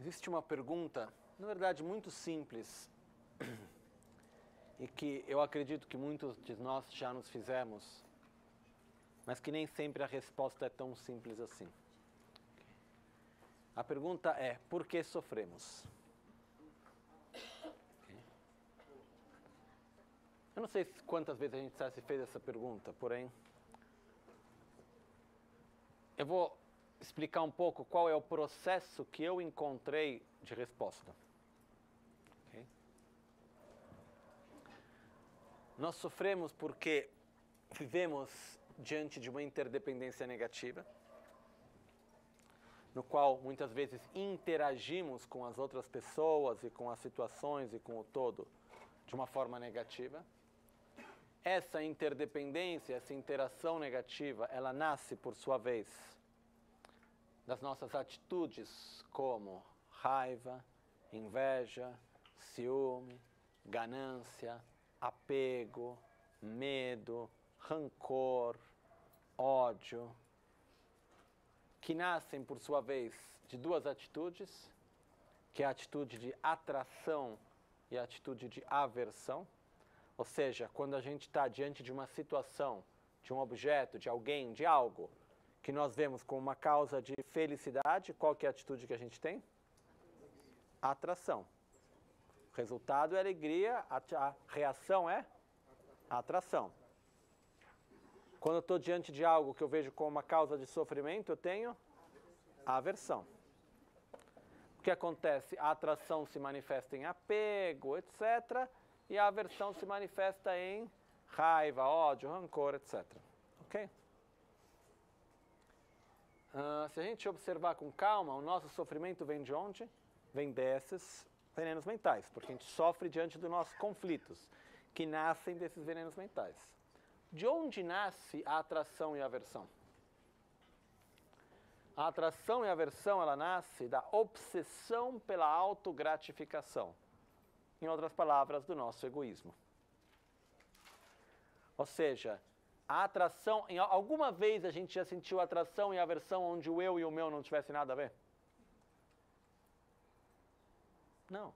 Existe uma pergunta, na verdade, muito simples, e que eu acredito que muitos de nós já nos fizemos, mas que nem sempre a resposta é tão simples assim. A pergunta é, por que sofremos? Eu não sei quantas vezes a gente já se fez essa pergunta, porém, eu vou explicar um pouco qual é o processo que eu encontrei de resposta. Okay? Nós sofremos porque vivemos diante de uma interdependência negativa, no qual muitas vezes interagimos com as outras pessoas e com as situações e com o todo de uma forma negativa. Essa interdependência, essa interação negativa, ela nasce, por sua vez, das nossas atitudes como raiva, inveja, ciúme, ganância, apego, medo, rancor, ódio, que nascem, por sua vez, de duas atitudes, que é a atitude de atração e a atitude de aversão. Ou seja, quando a gente está diante de uma situação, de um objeto, de alguém, de algo, que nós vemos como uma causa de felicidade, qual que é a atitude que a gente tem? Atração. O resultado é alegria, a reação é atração. Quando eu estou diante de algo que eu vejo como uma causa de sofrimento, eu tenho aversão. O que acontece? A atração se manifesta em apego, etc., e a aversão se manifesta em raiva, ódio, rancor, etc. Ok? Se a gente observar com calma, o nosso sofrimento vem de onde? Vem desses venenos mentais, porque a gente sofre diante dos nossos conflitos, que nascem desses venenos mentais. De onde nasce a atração e a aversão? A atração e a aversão, ela nasce da obsessão pela autogratificação. Em outras palavras, do nosso egoísmo. Ou seja, a atração, alguma vez a gente já sentiu atração e aversão onde o eu e o meu não tivessem nada a ver? Não.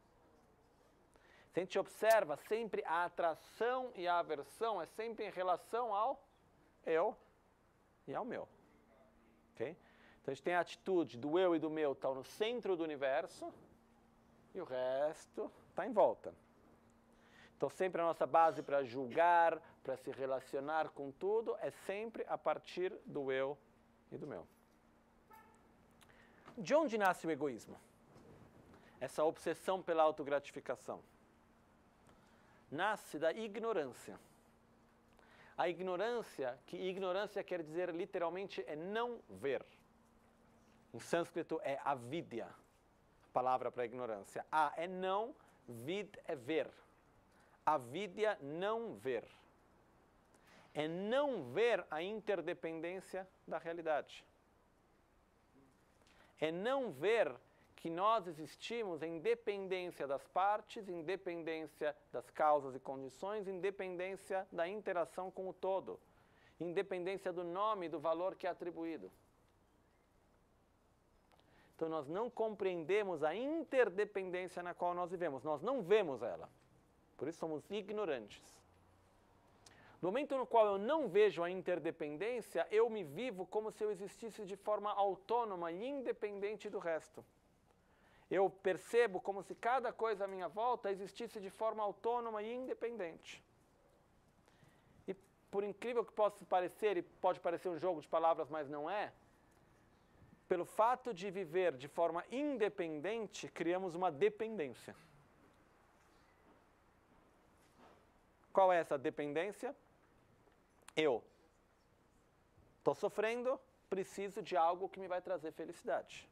Se a gente observa, sempre a atração e a aversão é sempre em relação ao eu e ao meu. Okay? Então a gente tem a atitude do eu e do meu estão no centro do universo e o resto está em volta. Então sempre a nossa base para julgar, para se relacionar com tudo, é sempre a partir do eu e do meu. De onde nasce o egoísmo? Essa obsessão pela autogratificação. Nasce da ignorância. A ignorância, que ignorância quer dizer literalmente é não ver. Em sânscrito é avidya, a palavra para ignorância. A é não, vid é ver. Avidya, não ver. É não ver a interdependência da realidade. É não ver que nós existimos em dependência das partes, em dependência das causas e condições, em dependência da interação com o todo, em dependência do nome e do valor que é atribuído. Então nós não compreendemos a interdependência na qual nós vivemos, nós não vemos ela, por isso somos ignorantes. No momento no qual eu não vejo a interdependência, eu me vivo como se eu existisse de forma autônoma e independente do resto. Eu percebo como se cada coisa à minha volta existisse de forma autônoma e independente. E por incrível que possa parecer, e pode parecer um jogo de palavras, mas não é, pelo fato de viver de forma independente, criamos uma dependência. Qual é essa dependência? Eu estou sofrendo, preciso de algo que me vai trazer felicidade.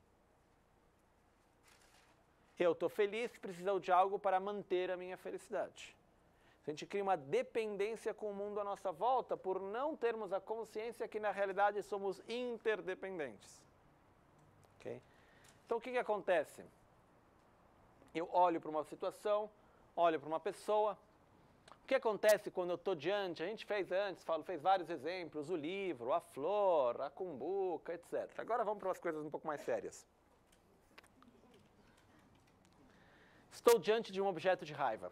Eu estou feliz, preciso de algo para manter a minha felicidade. A gente cria uma dependência com o mundo à nossa volta por não termos a consciência que na realidade somos interdependentes. Okay? Então o que acontece? Eu olho para uma situação, olho para uma pessoa. O que acontece quando eu estou diante? A gente fez antes, fez vários exemplos, o livro, a flor, a cumbuca, etc. Agora vamos para umas coisas um pouco mais sérias. Estou diante de um objeto de raiva.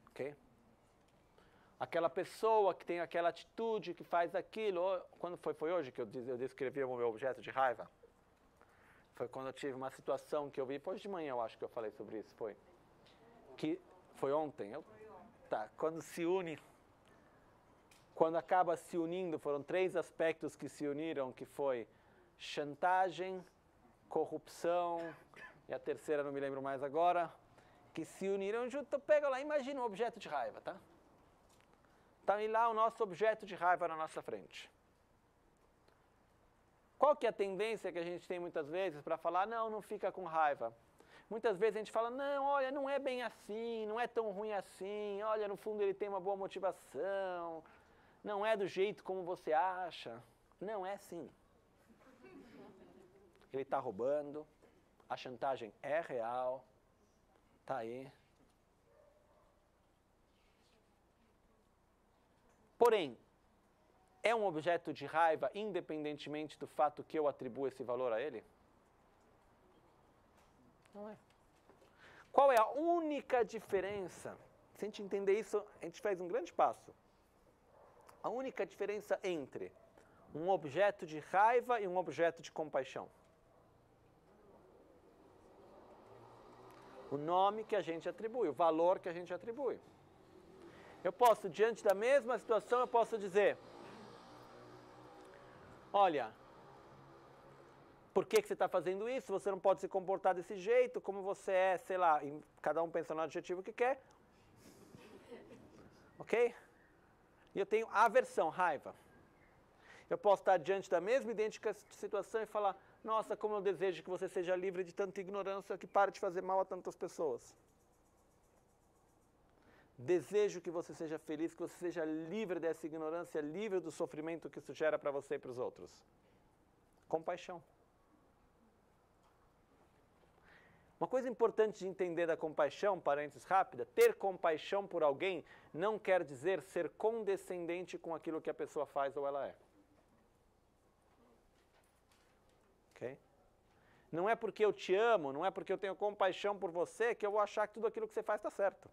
Ok? Aquela pessoa que tem aquela atitude, que faz aquilo. Quando foi hoje que eu descrevi o meu objeto de raiva? Foi quando eu tive uma situação que eu vi, hoje de manhã eu acho que eu falei sobre isso, foi. Que foi ontem? Tá, quando se une, quando acaba se unindo, foram 3 aspectos que se uniram, que foi chantagem, corrupção, e a terceira não me lembro mais agora, que se uniram junto, pega lá, imagina um objeto de raiva, tá? Está lá o nosso objeto de raiva na nossa frente. Qual que é a tendência que a gente tem muitas vezes para falar, não fica com raiva? Muitas vezes a gente fala, não, olha, não é bem assim, não é tão ruim assim, olha, no fundo ele tem uma boa motivação, não é do jeito como você acha. Não é assim. Ele está roubando, a chantagem é real, está aí. Porém, é um objeto de raiva independentemente do fato que eu atribuo esse valor a ele? Não é. Qual é a única diferença? Se a gente entender isso, a gente faz um grande passo. A única diferença entre um objeto de raiva e um objeto de compaixão. O nome que a gente atribui, o valor que a gente atribui. Eu posso, diante da mesma situação, eu posso dizer, olha, por que você está fazendo isso? Você não pode se comportar desse jeito, como você é, sei lá, cada um pensa no adjetivo que quer. Ok? E eu tenho aversão, raiva. Eu posso estar diante da mesma idêntica situação e falar, nossa, como eu desejo que você seja livre de tanta ignorância que pare de fazer mal a tantas pessoas. Desejo que você seja feliz, que você seja livre dessa ignorância, livre do sofrimento que isso gera para você e para os outros. Compaixão. Uma coisa importante de entender da compaixão, parênteses rápida, ter compaixão por alguém não quer dizer ser condescendente com aquilo que a pessoa faz ou ela é. Ok? Não é porque eu te amo, não é porque eu tenho compaixão por você que eu vou achar que tudo aquilo que você faz está certo.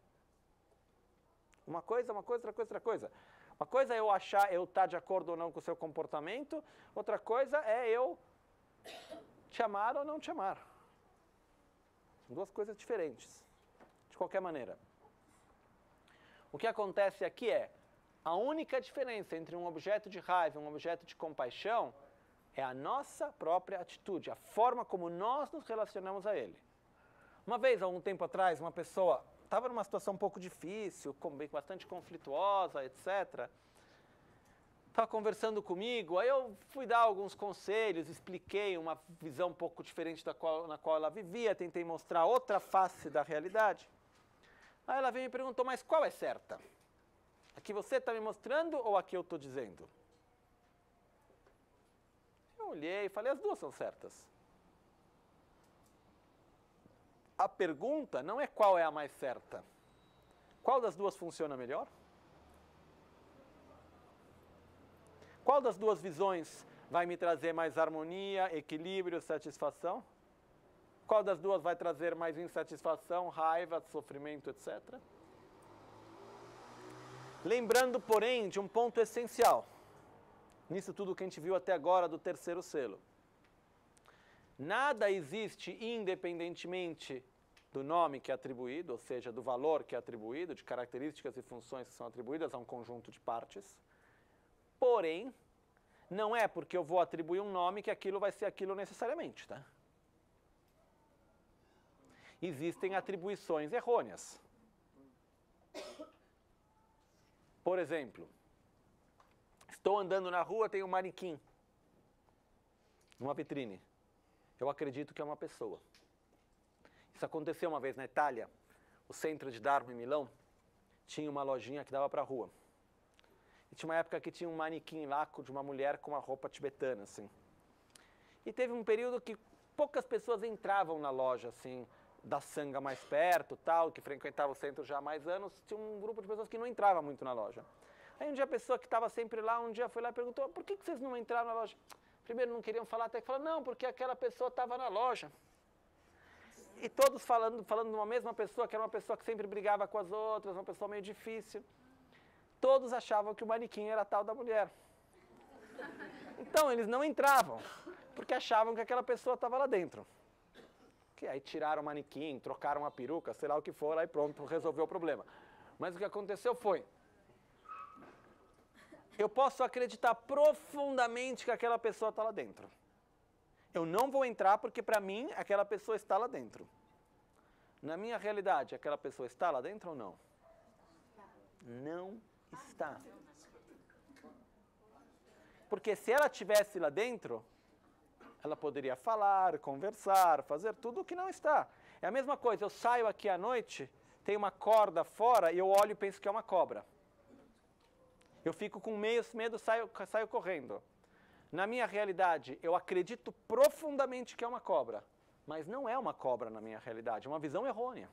Uma coisa, outra coisa. Uma coisa é eu achar, eu estar de acordo ou não com o seu comportamento, outra coisa é eu te amar ou não te amar. São 2 coisas diferentes, de qualquer maneira. O que acontece aqui é, a única diferença entre um objeto de raiva e um objeto de compaixão é a nossa própria atitude, a forma como nós nos relacionamos a ele. Uma vez, há algum tempo atrás, uma pessoa estava numa situação um pouco difícil, bastante conflituosa, etc. Estava conversando comigo, aí eu fui dar alguns conselhos, expliquei uma visão um pouco diferente na qual ela vivia, tentei mostrar outra face da realidade. Aí ela veio e me perguntou, mas qual é certa? A que você está me mostrando ou a que eu estou dizendo? Eu olhei e falei, as 2 são certas. A pergunta não é qual é a mais certa. Qual das 2 funciona melhor? Qual das 2 visões vai me trazer mais harmonia, equilíbrio, satisfação? Qual das 2 vai trazer mais insatisfação, raiva, sofrimento, etc? Lembrando, porém, de um ponto essencial. Nisso tudo que a gente viu até agora do terceiro selo. Nada existe independentemente do nome que é atribuído, ou seja, do valor que é atribuído, de características e funções que são atribuídas a um conjunto de partes. Porém, não é porque eu vou atribuir um nome que aquilo vai ser aquilo necessariamente, tá? Existem atribuições errôneas. Por exemplo, estou andando na rua, tem um manequim numa vitrine. Eu acredito que é uma pessoa. Isso aconteceu uma vez na Itália. O centro de Darbo, em Milão, tinha uma lojinha que dava para a rua. E tinha uma época que tinha um manequim lá de uma mulher com uma roupa tibetana, assim. E teve um período que poucas pessoas entravam na loja, assim, da Sangha mais perto, tal, que frequentava o centro já há mais anos. Tinha um grupo de pessoas que não entrava muito na loja. Aí um dia a pessoa que estava sempre lá, um dia foi lá e perguntou, por que vocês não entraram na loja? Primeiro não queriam falar, até que falaram, não, porque aquela pessoa estava na loja. E todos falando de uma mesma pessoa, que era uma pessoa que sempre brigava com as outras, uma pessoa meio difícil. Todos achavam que o manequim era a tal da mulher. Então, eles não entravam, porque achavam que aquela pessoa estava lá dentro. Que aí tiraram o manequim, trocaram a peruca, sei lá o que for, aí pronto, resolveu o problema. Mas o que aconteceu foi, eu posso acreditar profundamente que aquela pessoa está lá dentro. Eu não vou entrar porque, para mim, aquela pessoa está lá dentro. Na minha realidade, aquela pessoa está lá dentro ou não? Não está. Porque se ela estivesse lá dentro, ela poderia falar, conversar, fazer tudo o que não está. É a mesma coisa, eu saio aqui à noite, tem uma corda fora e eu olho e penso que é uma cobra. Eu fico com medo, saio correndo. Na minha realidade, eu acredito profundamente que é uma cobra, mas não é uma cobra na minha realidade, é uma visão errônea.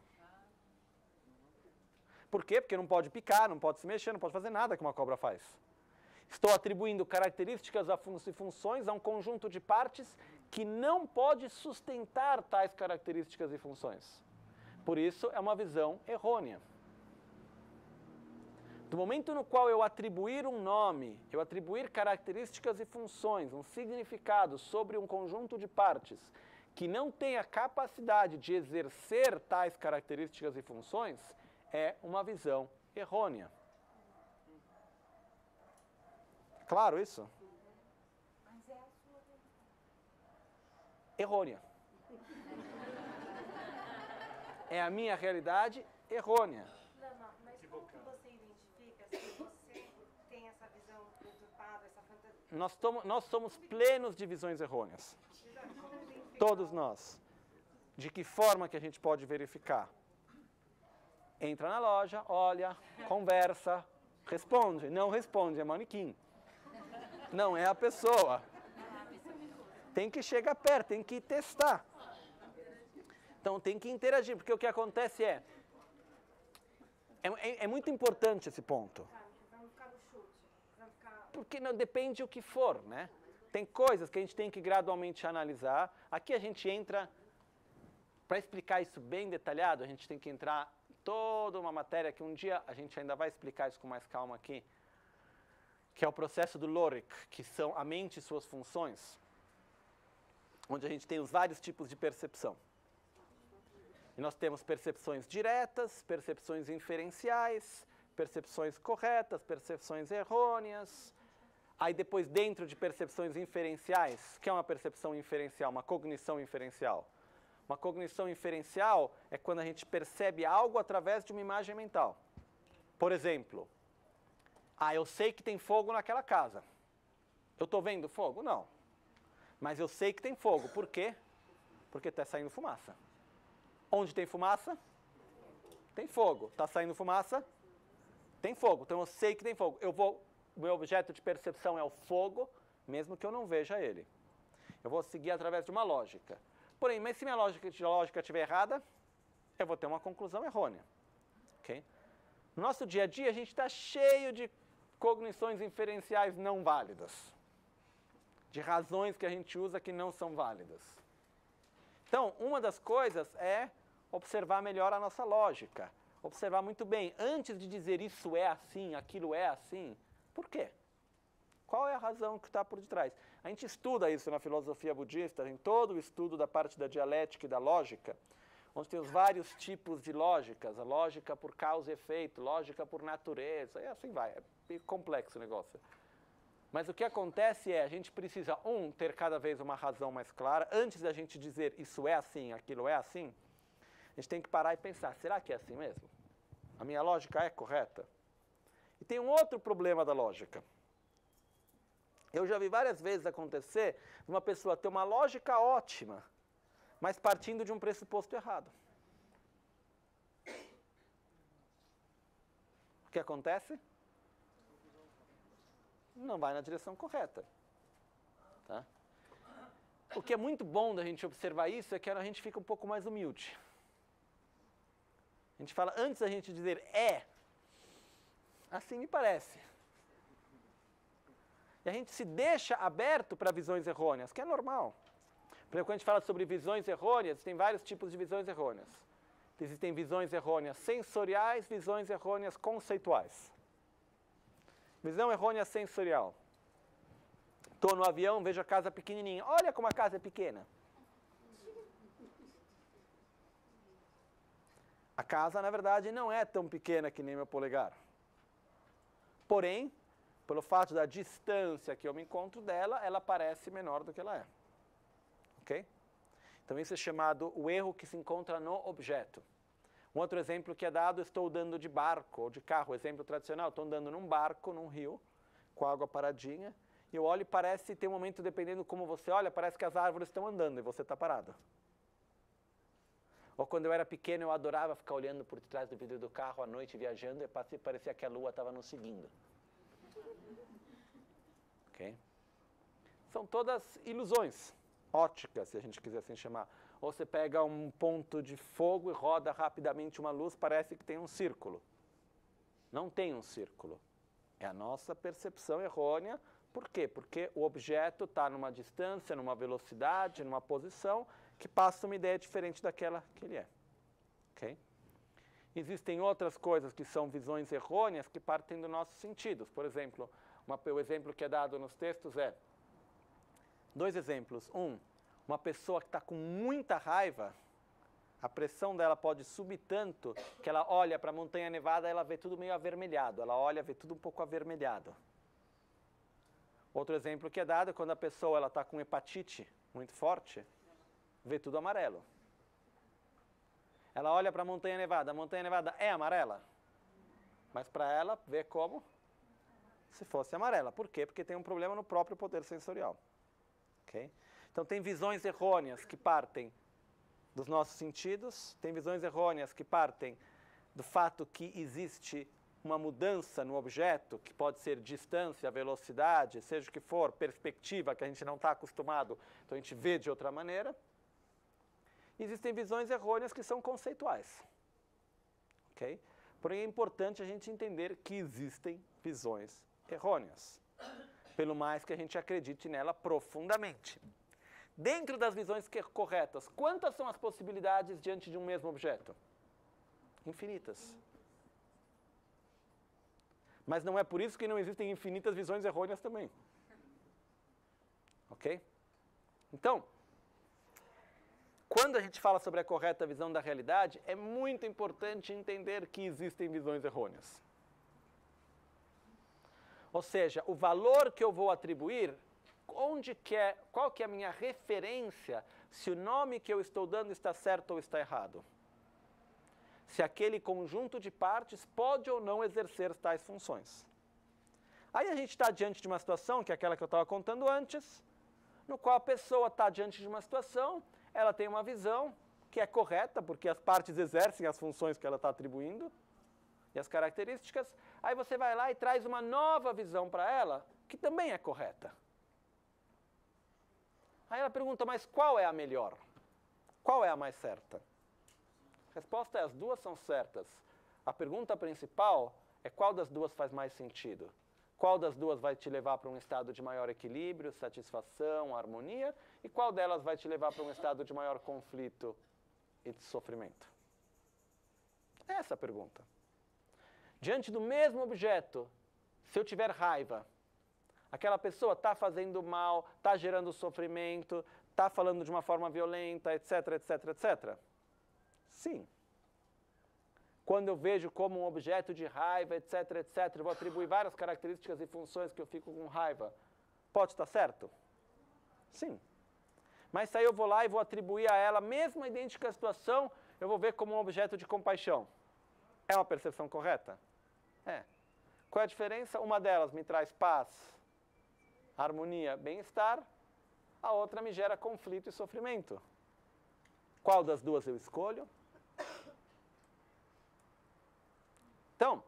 Por quê? Porque não pode picar, não pode se mexer, não pode fazer nada que uma cobra faz. Estou atribuindo características e funções a um conjunto de partes que não pode sustentar tais características e funções. Por isso, é uma visão errônea. Do momento no qual eu atribuir um nome, eu atribuir características e funções, um significado sobre um conjunto de partes que não tem a capacidade de exercer tais características e funções, é uma visão errônea. Claro isso? Mas é a sua Errônea. É a minha realidade errônea. Não, mas como que você identifica se você tem essa visão deturpada, essa fantasia? Nós somos plenos de visões errôneas. Todos nós. De que forma que a gente pode verificar? Entra na loja, olha, conversa, responde. Não responde, é manequim. Não é a pessoa. Tem que chegar perto, tem que testar. Então tem que interagir, porque o que acontece é muito importante esse ponto. Vamos ficar no chute. Porque não depende o que for, né? Tem coisas que a gente tem que gradualmente analisar. Aqui a gente entra, para explicar isso bem detalhado, a gente tem que entrar toda uma matéria que um dia a gente ainda vai explicar isso com mais calma aqui, que é o processo do Lorik, que são a mente e suas funções, onde a gente tem os vários tipos de percepção. E nós temos percepções diretas, percepções inferenciais, percepções corretas, percepções errôneas. Aí depois, dentro de percepções inferenciais, que é uma percepção inferencial, uma cognição inferencial? Uma cognição inferencial é quando a gente percebe algo através de uma imagem mental. Por exemplo, eu sei que tem fogo naquela casa. Eu estou vendo fogo? Não. Mas eu sei que tem fogo. Por quê? Porque está saindo fumaça. Onde tem fumaça? Tem fogo. Está saindo fumaça? Tem fogo. Então eu sei que tem fogo. O meu objeto de percepção é o fogo, mesmo que eu não veja ele. Eu vou seguir através de uma lógica. Porém, mas se minha lógica estiver errada, eu vou ter uma conclusão errônea. Okay? No nosso dia a dia, a gente está cheio de cognições inferenciais não válidas. De razões que a gente usa que não são válidas. Então, uma das coisas é observar melhor a nossa lógica. Observar muito bem, antes de dizer isso é assim, aquilo é assim, por quê? Qual é a razão que está por detrás? A gente estuda isso na filosofia budista, em todo o estudo da parte da dialética e da lógica, onde tem os vários tipos de lógicas, a lógica por causa e efeito, lógica por natureza, e assim vai, é meio complexo o negócio. Mas o que acontece é, a gente precisa, ter cada vez uma razão mais clara, antes da gente dizer isso é assim, aquilo é assim, a gente tem que parar e pensar, será que é assim mesmo? A minha lógica é correta? E tem um outro problema da lógica. Eu já vi várias vezes acontecer uma pessoa ter uma lógica ótima, mas partindo de um pressuposto errado. O que acontece? Não vai na direção correta. Tá? O que é muito bom da gente observar isso é que a gente fica um pouco mais humilde. A gente fala, antes da gente dizer assim me parece. E a gente se deixa aberto para visões errôneas, que é normal. Por exemplo, quando a gente fala sobre visões errôneas, tem vários tipos de visões errôneas. Existem visões errôneas sensoriais, visões errôneas conceituais. Visão errônea sensorial. Estou no avião, vejo a casa pequenininha. Olha como a casa é pequena. A casa, na verdade, não é tão pequena que nem meu polegar. Porém, pelo fato da distância que eu me encontro dela, ela parece menor do que ela é. Ok? Então, isso é chamado o erro que se encontra no objeto. Um outro exemplo que é dado, estou andando de barco ou de carro, exemplo tradicional, estou andando num barco, num rio, com a água paradinha, e eu olho e parece, tem um momento, dependendo como você olha, parece que as árvores estão andando e você está parado. Ou quando eu era pequeno, eu adorava ficar olhando por trás do vidro do carro à noite, viajando, e parecia que a lua estava nos seguindo. Ok? São todas ilusões óticas, se a gente quiser assim chamar. Ou você pega um ponto de fogo e roda rapidamente uma luz, parece que tem um círculo. Não tem um círculo. É a nossa percepção errônea. Por quê? Porque o objeto está numa distância, numa velocidade, numa posição, que passa uma ideia diferente daquela que ele é. Okay? Existem outras coisas que são visões errôneas que partem dos nossos sentidos. Por exemplo, o exemplo que é dado nos textos é... Dois exemplos. Uma pessoa que está com muita raiva, a pressão dela pode subir tanto que ela olha para a montanha nevada e ela vê tudo meio avermelhado. Ela olha, vê tudo um pouco avermelhado. Outro exemplo que é dado é quando a pessoa está com hepatite muito forte, vê tudo amarelo. Ela olha para a montanha nevada é amarela, mas para ela vê como se fosse amarela. Por quê? Porque tem um problema no próprio poder sensorial. Okay? Então tem visões errôneas que partem dos nossos sentidos, tem visões errôneas que partem do fato que existe uma mudança no objeto, que pode ser distância, velocidade, seja o que for, perspectiva, que a gente não está acostumado, então a gente vê de outra maneira. Existem visões errôneas que são conceituais. Okay? Porém, é importante a gente entender que existem visões errôneas, pelo mais que a gente acredite nela profundamente. Dentro das visões corretas, quantas são as possibilidades diante de um mesmo objeto? Infinitas. Mas não é por isso que não existem infinitas visões errôneas também. Ok? Então, quando a gente fala sobre a correta visão da realidade, é muito importante entender que existem visões errôneas. Ou seja, o valor que eu vou atribuir, qual que é a minha referência, se o nome que eu estou dando está certo ou está errado. Se aquele conjunto de partes pode ou não exercer tais funções. Aí a gente está diante de uma situação, que é aquela que eu estava contando antes, no qual a pessoa está diante de uma situação, ela tem uma visão que é correta, porque as partes exercem as funções que ela está atribuindo, e as características, aí você vai lá e traz uma nova visão para ela, que também é correta. Aí ela pergunta, mas qual é a melhor? Qual é a mais certa? A resposta é, as duas são certas. A pergunta principal é qual das duas faz mais sentido? Qual das duas vai te levar para um estado de maior equilíbrio, satisfação, harmonia? E qual delas vai te levar para um estado de maior conflito e de sofrimento? É essa a pergunta. Diante do mesmo objeto, se eu tiver raiva, aquela pessoa está fazendo mal, está gerando sofrimento, está falando de uma forma violenta, etc, etc, etc? Sim. Quando eu vejo como um objeto de raiva, etc, etc, eu vou atribuir várias características e funções que eu fico com raiva. Pode estar certo? Sim. Mas se aí eu vou lá e vou atribuir a ela a mesma idêntica situação, eu vou ver como um objeto de compaixão. É uma percepção correta? É. Qual é a diferença? Uma delas me traz paz, harmonia, bem-estar. A outra me gera conflito e sofrimento. Qual das duas eu escolho? Então,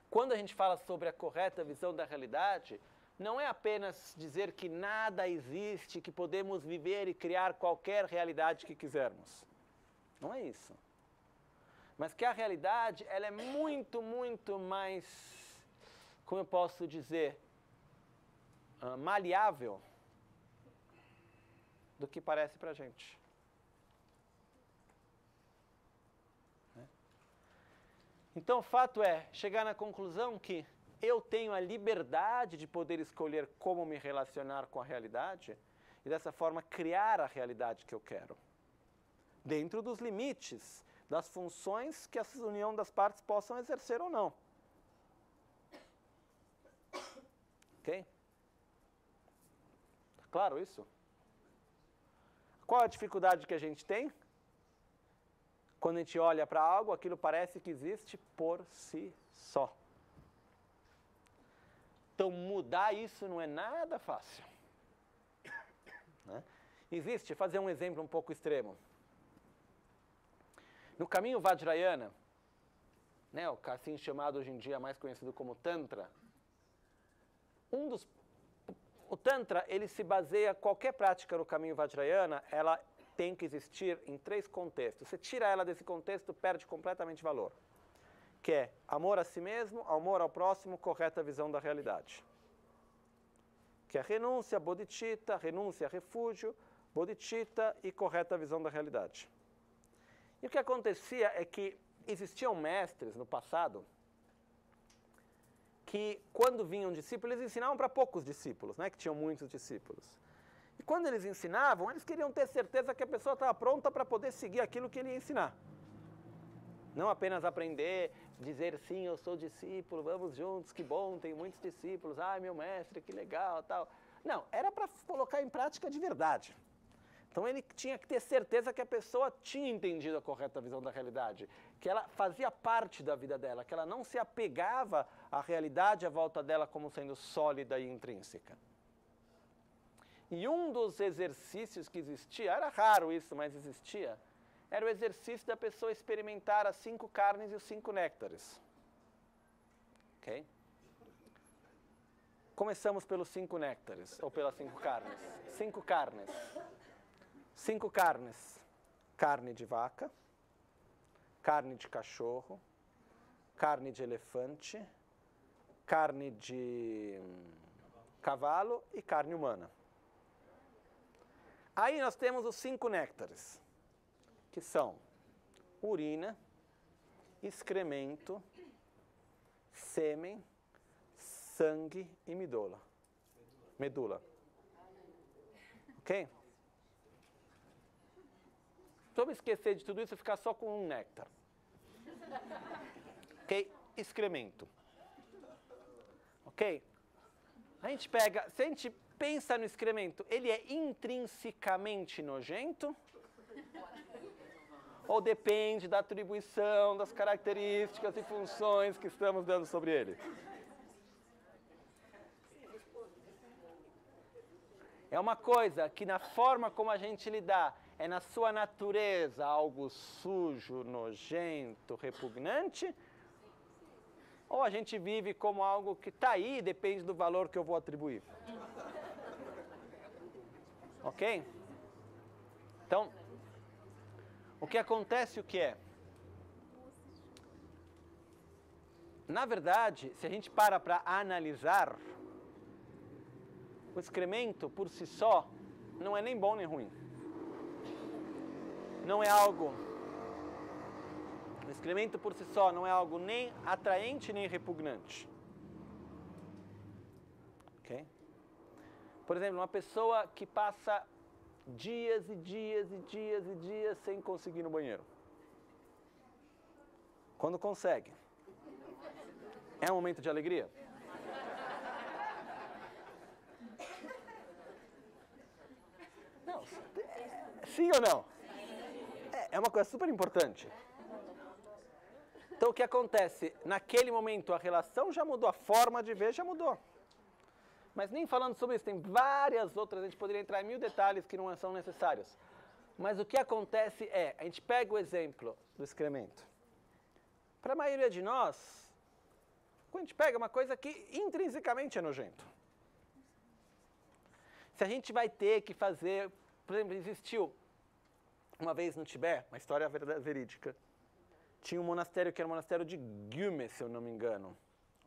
quando a gente fala sobre a correta visão da realidade, não é apenas dizer que nada existe, que podemos viver e criar qualquer realidade que quisermos. Não é isso. Mas que a realidade, ela é muito, muito mais, como eu posso dizer, maleável do que parece para a gente. Então, o fato é chegar na conclusão que eu tenho a liberdade de poder escolher como me relacionar com a realidade e, dessa forma, criar a realidade que eu quero, dentro dos limites das funções que a união das partes possam exercer ou não. Ok? Tá claro isso? Qual a dificuldade que a gente tem? Quando a gente olha para algo, aquilo parece que existe por si só. Então, mudar isso não é nada fácil. Né? Existe, fazer um exemplo um pouco extremo. No caminho Vajrayana, né, o assim chamado hoje em dia mais conhecido como Tantra, o Tantra, ele se baseia, qualquer prática no caminho Vajrayana, ela tem que existir em 3 contextos. Você tira ela desse contexto, perde completamente valor. Que é amor a si mesmo, amor ao próximo, correta visão da realidade. Que é renúncia, bodhicitta, renúncia, refúgio, bodhicitta e correta visão da realidade. E o que acontecia é que existiam mestres no passado que, quando vinham discípulos, eles ensinavam para poucos discípulos, né, que tinham muitos discípulos. E quando eles ensinavam, eles queriam ter certeza que a pessoa estava pronta para poder seguir aquilo que ele ia ensinar. Não apenas aprender, dizer sim, eu sou discípulo, vamos juntos, que bom, tenho muitos discípulos, ai meu mestre, que legal, tal. Não, era para colocar em prática de verdade. Então ele tinha que ter certeza que a pessoa tinha entendido a correta visão da realidade, que ela fazia parte da vida dela, que ela não se apegava à realidade à volta dela como sendo sólida e intrínseca. E um dos exercícios que existia, era raro isso, mas existia, era o exercício da pessoa experimentar as 5 carnes e os 5 néctares. Ok? Começamos pelos 5 néctares, ou pelas 5 carnes. 5 carnes. 5 carnes. Carne de vaca, carne de cachorro, carne de elefante, carne de cavalo e carne humana. Aí nós temos os 5 néctares, que são urina, excremento, sêmen, sangue e medula. Ok? Vamos esquecer de tudo isso e ficar só com um néctar. Ok? Excremento. Ok? A gente pega, se a gente pensa no excremento, ele é intrinsecamente nojento? Ou depende da atribuição, das características e funções que estamos dando sobre ele? É uma coisa que na forma como a gente lidar, é na sua natureza algo sujo, nojento, repugnante? Ou a gente vive como algo que está aí e depende do valor que eu vou atribuir? Ok? Então, o que acontece o que é? Na verdade, se a gente para analisar, o excremento por si só não é nem bom nem ruim. Não é algo... O excremento por si só não é algo nem atraente nem repugnante. Ok? Por exemplo, uma pessoa que passa dias e dias e dias e dias sem conseguir ir no banheiro. Quando consegue, é um momento de alegria? Não, sim ou não? É uma coisa super importante. Então o que acontece? Naquele momento a relação já mudou, a forma de ver já mudou. Mas nem falando sobre isso, tem várias outras, a gente poderia entrar em 1000 detalhes que não são necessários. Mas o que acontece é, a gente pega o exemplo do excremento. Para a maioria de nós, quando a gente pega uma coisa que intrinsecamente é nojento. Se a gente vai ter que fazer, por exemplo, existiu uma vez no Tibete, uma história verídica, tinha um monastério que era o monastério de Gyume, se eu não me engano,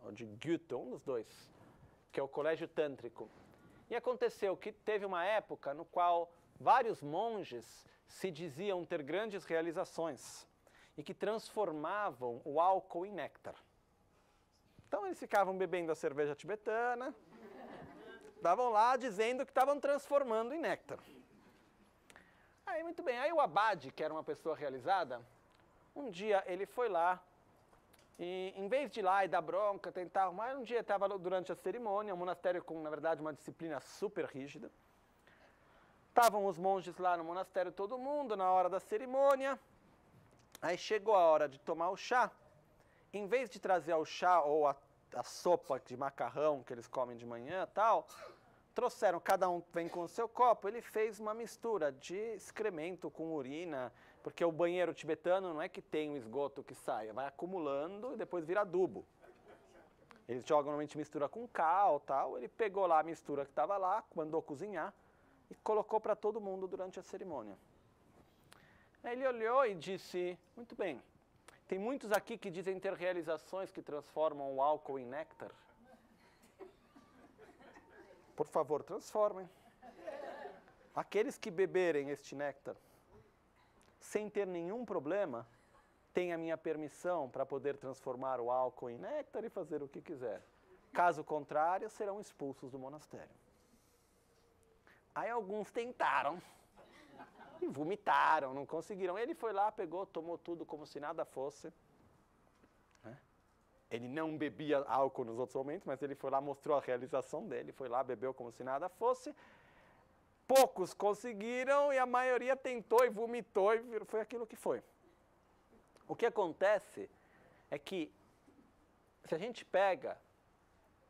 ou de Gyuto, um dos dois, que é o colégio tântrico. E aconteceu que teve uma época no qual vários monges se diziam ter grandes realizações e que transformavam o álcool em néctar. Então eles ficavam bebendo a cerveja tibetana, estavam lá dizendo que estavam transformando em néctar. Aí, muito bem, aí o Abade, que era uma pessoa realizada, um dia ele foi lá, e em vez de ir lá e dar bronca, tentar, mas um dia estava durante a cerimônia, um monastério com, na verdade, uma disciplina super rígida. Estavam os monges lá no monastério, todo mundo, na hora da cerimônia. Aí chegou a hora de tomar o chá. Em vez de trazer o chá ou a sopa de macarrão que eles comem de manhã e tal, trouxeram, cada um vem com o seu copo, ele fez uma mistura de excremento com urina, porque o banheiro tibetano não é que tem um esgoto que saia, vai acumulando e depois vira adubo. Eles jogam normalmente mistura com cal, tal. Ele pegou lá a mistura que estava lá, mandou cozinhar e colocou para todo mundo durante a cerimônia. Aí ele olhou e disse, muito bem, tem muitos aqui que dizem ter realizações que transformam o álcool em néctar. Por favor, transformem. Aqueles que beberem este néctar, sem ter nenhum problema, têm a minha permissão para poder transformar o álcool em néctar e fazer o que quiser. Caso contrário, serão expulsos do monastério. Aí alguns tentaram e vomitaram, não conseguiram. Ele foi lá, pegou, tomou tudo como se nada fosse. Ele não bebia álcool nos outros momentos, mas ele foi lá, mostrou a realização dele, foi lá, bebeu como se nada fosse. Poucos conseguiram e a maioria tentou e vomitou e foi aquilo que foi. O que acontece é que, se a gente pega,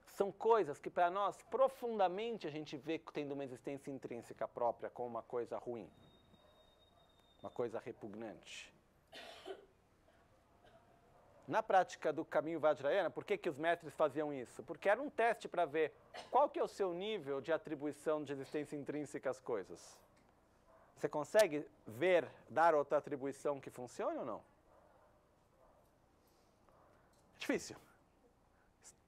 são coisas que para nós, profundamente, a gente vê tendo uma existência intrínseca própria como uma coisa ruim, uma coisa repugnante. Na prática do caminho Vajrayana, por que os mestres faziam isso? Porque era um teste para ver qual que é o seu nível de atribuição de existência intrínseca às coisas. Você consegue ver, dar outra atribuição que funcione ou não? É difícil.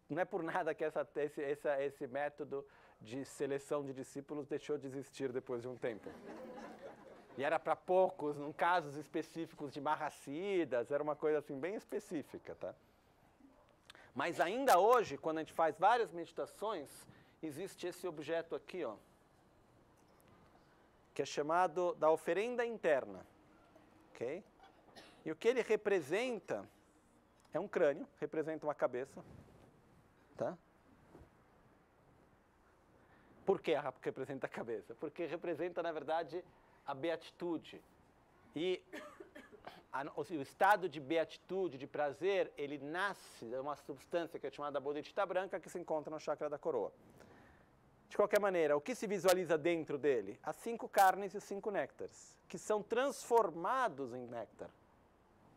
Não é por nada que esse método de seleção de discípulos deixou de existir depois de um tempo. E era para poucos, em casos específicos de Mahasiddhas, era uma coisa assim bem específica, tá? Mas ainda hoje, quando a gente faz várias meditações, existe esse objeto aqui, ó, que é chamado da oferenda interna, ok? E o que ele representa é um crânio, representa uma cabeça, tá? Por que representa a cabeça? Porque representa, na verdade, a beatitude. E o estado de beatitude, de prazer, ele nasce de uma substância que é chamada bodhicitta branca, que se encontra no chakra da coroa. De qualquer maneira, o que se visualiza dentro dele? As 5 carnes e os 5 néctares, que são transformados em néctar.